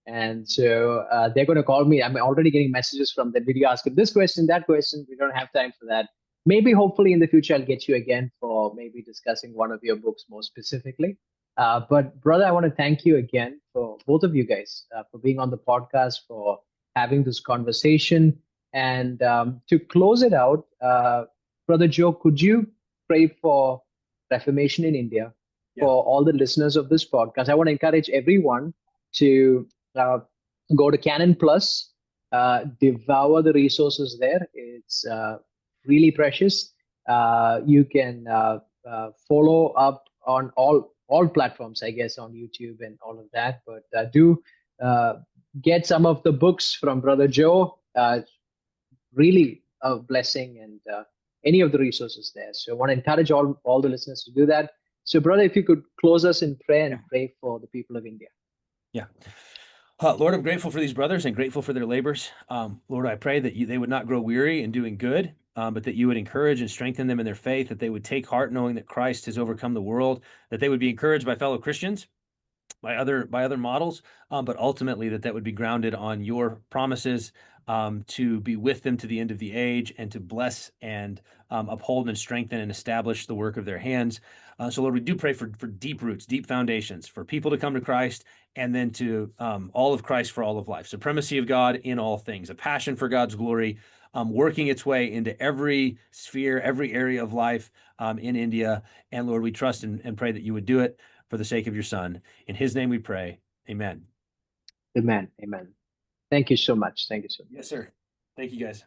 And so they're going to call me. I'm already getting messages from them. Did you ask this question, that question? We don't have time for that. Maybe, hopefully, in the future, I'll get you again for maybe discussing one of your books more specifically. But brother, I want to thank you again for both of you guys for being on the podcast, for having this conversation. And to close it out, Brother Joe, could you pray for Reformation in India for all the listeners of this podcast? I want to encourage everyone to go to Canon Plus, devour the resources there. It's really precious. You can follow up on all platforms, I guess, on YouTube and all of that. But do get some of the books from Brother Joe. Really a blessing, and any of the resources there. So I want to encourage all the listeners to do that. So, brother, if you could close us in prayer and pray for the people of India. Yeah. Lord, I'm grateful for these brothers and grateful for their labors. Lord, I pray that they would not grow weary in doing good, but that you would encourage and strengthen them in their faith, that they would take heart knowing that Christ has overcome the world, that they would be encouraged by fellow Christians, by other models, but ultimately that would be grounded on your promises to be with them to the end of the age and to bless and uphold and strengthen and establish the work of their hands. So Lord, we do pray for deep roots, deep foundations, for people to come to Christ, and then to all of Christ for all of life, supremacy of God in all things, a passion for God's glory, working its way into every sphere, every area of life in India. And Lord, we trust and pray that you would do it for the sake of your Son. In his name we pray. Amen. Amen. Amen. Thank you so much. Thank you so much. Yes, sir. Thank you, guys.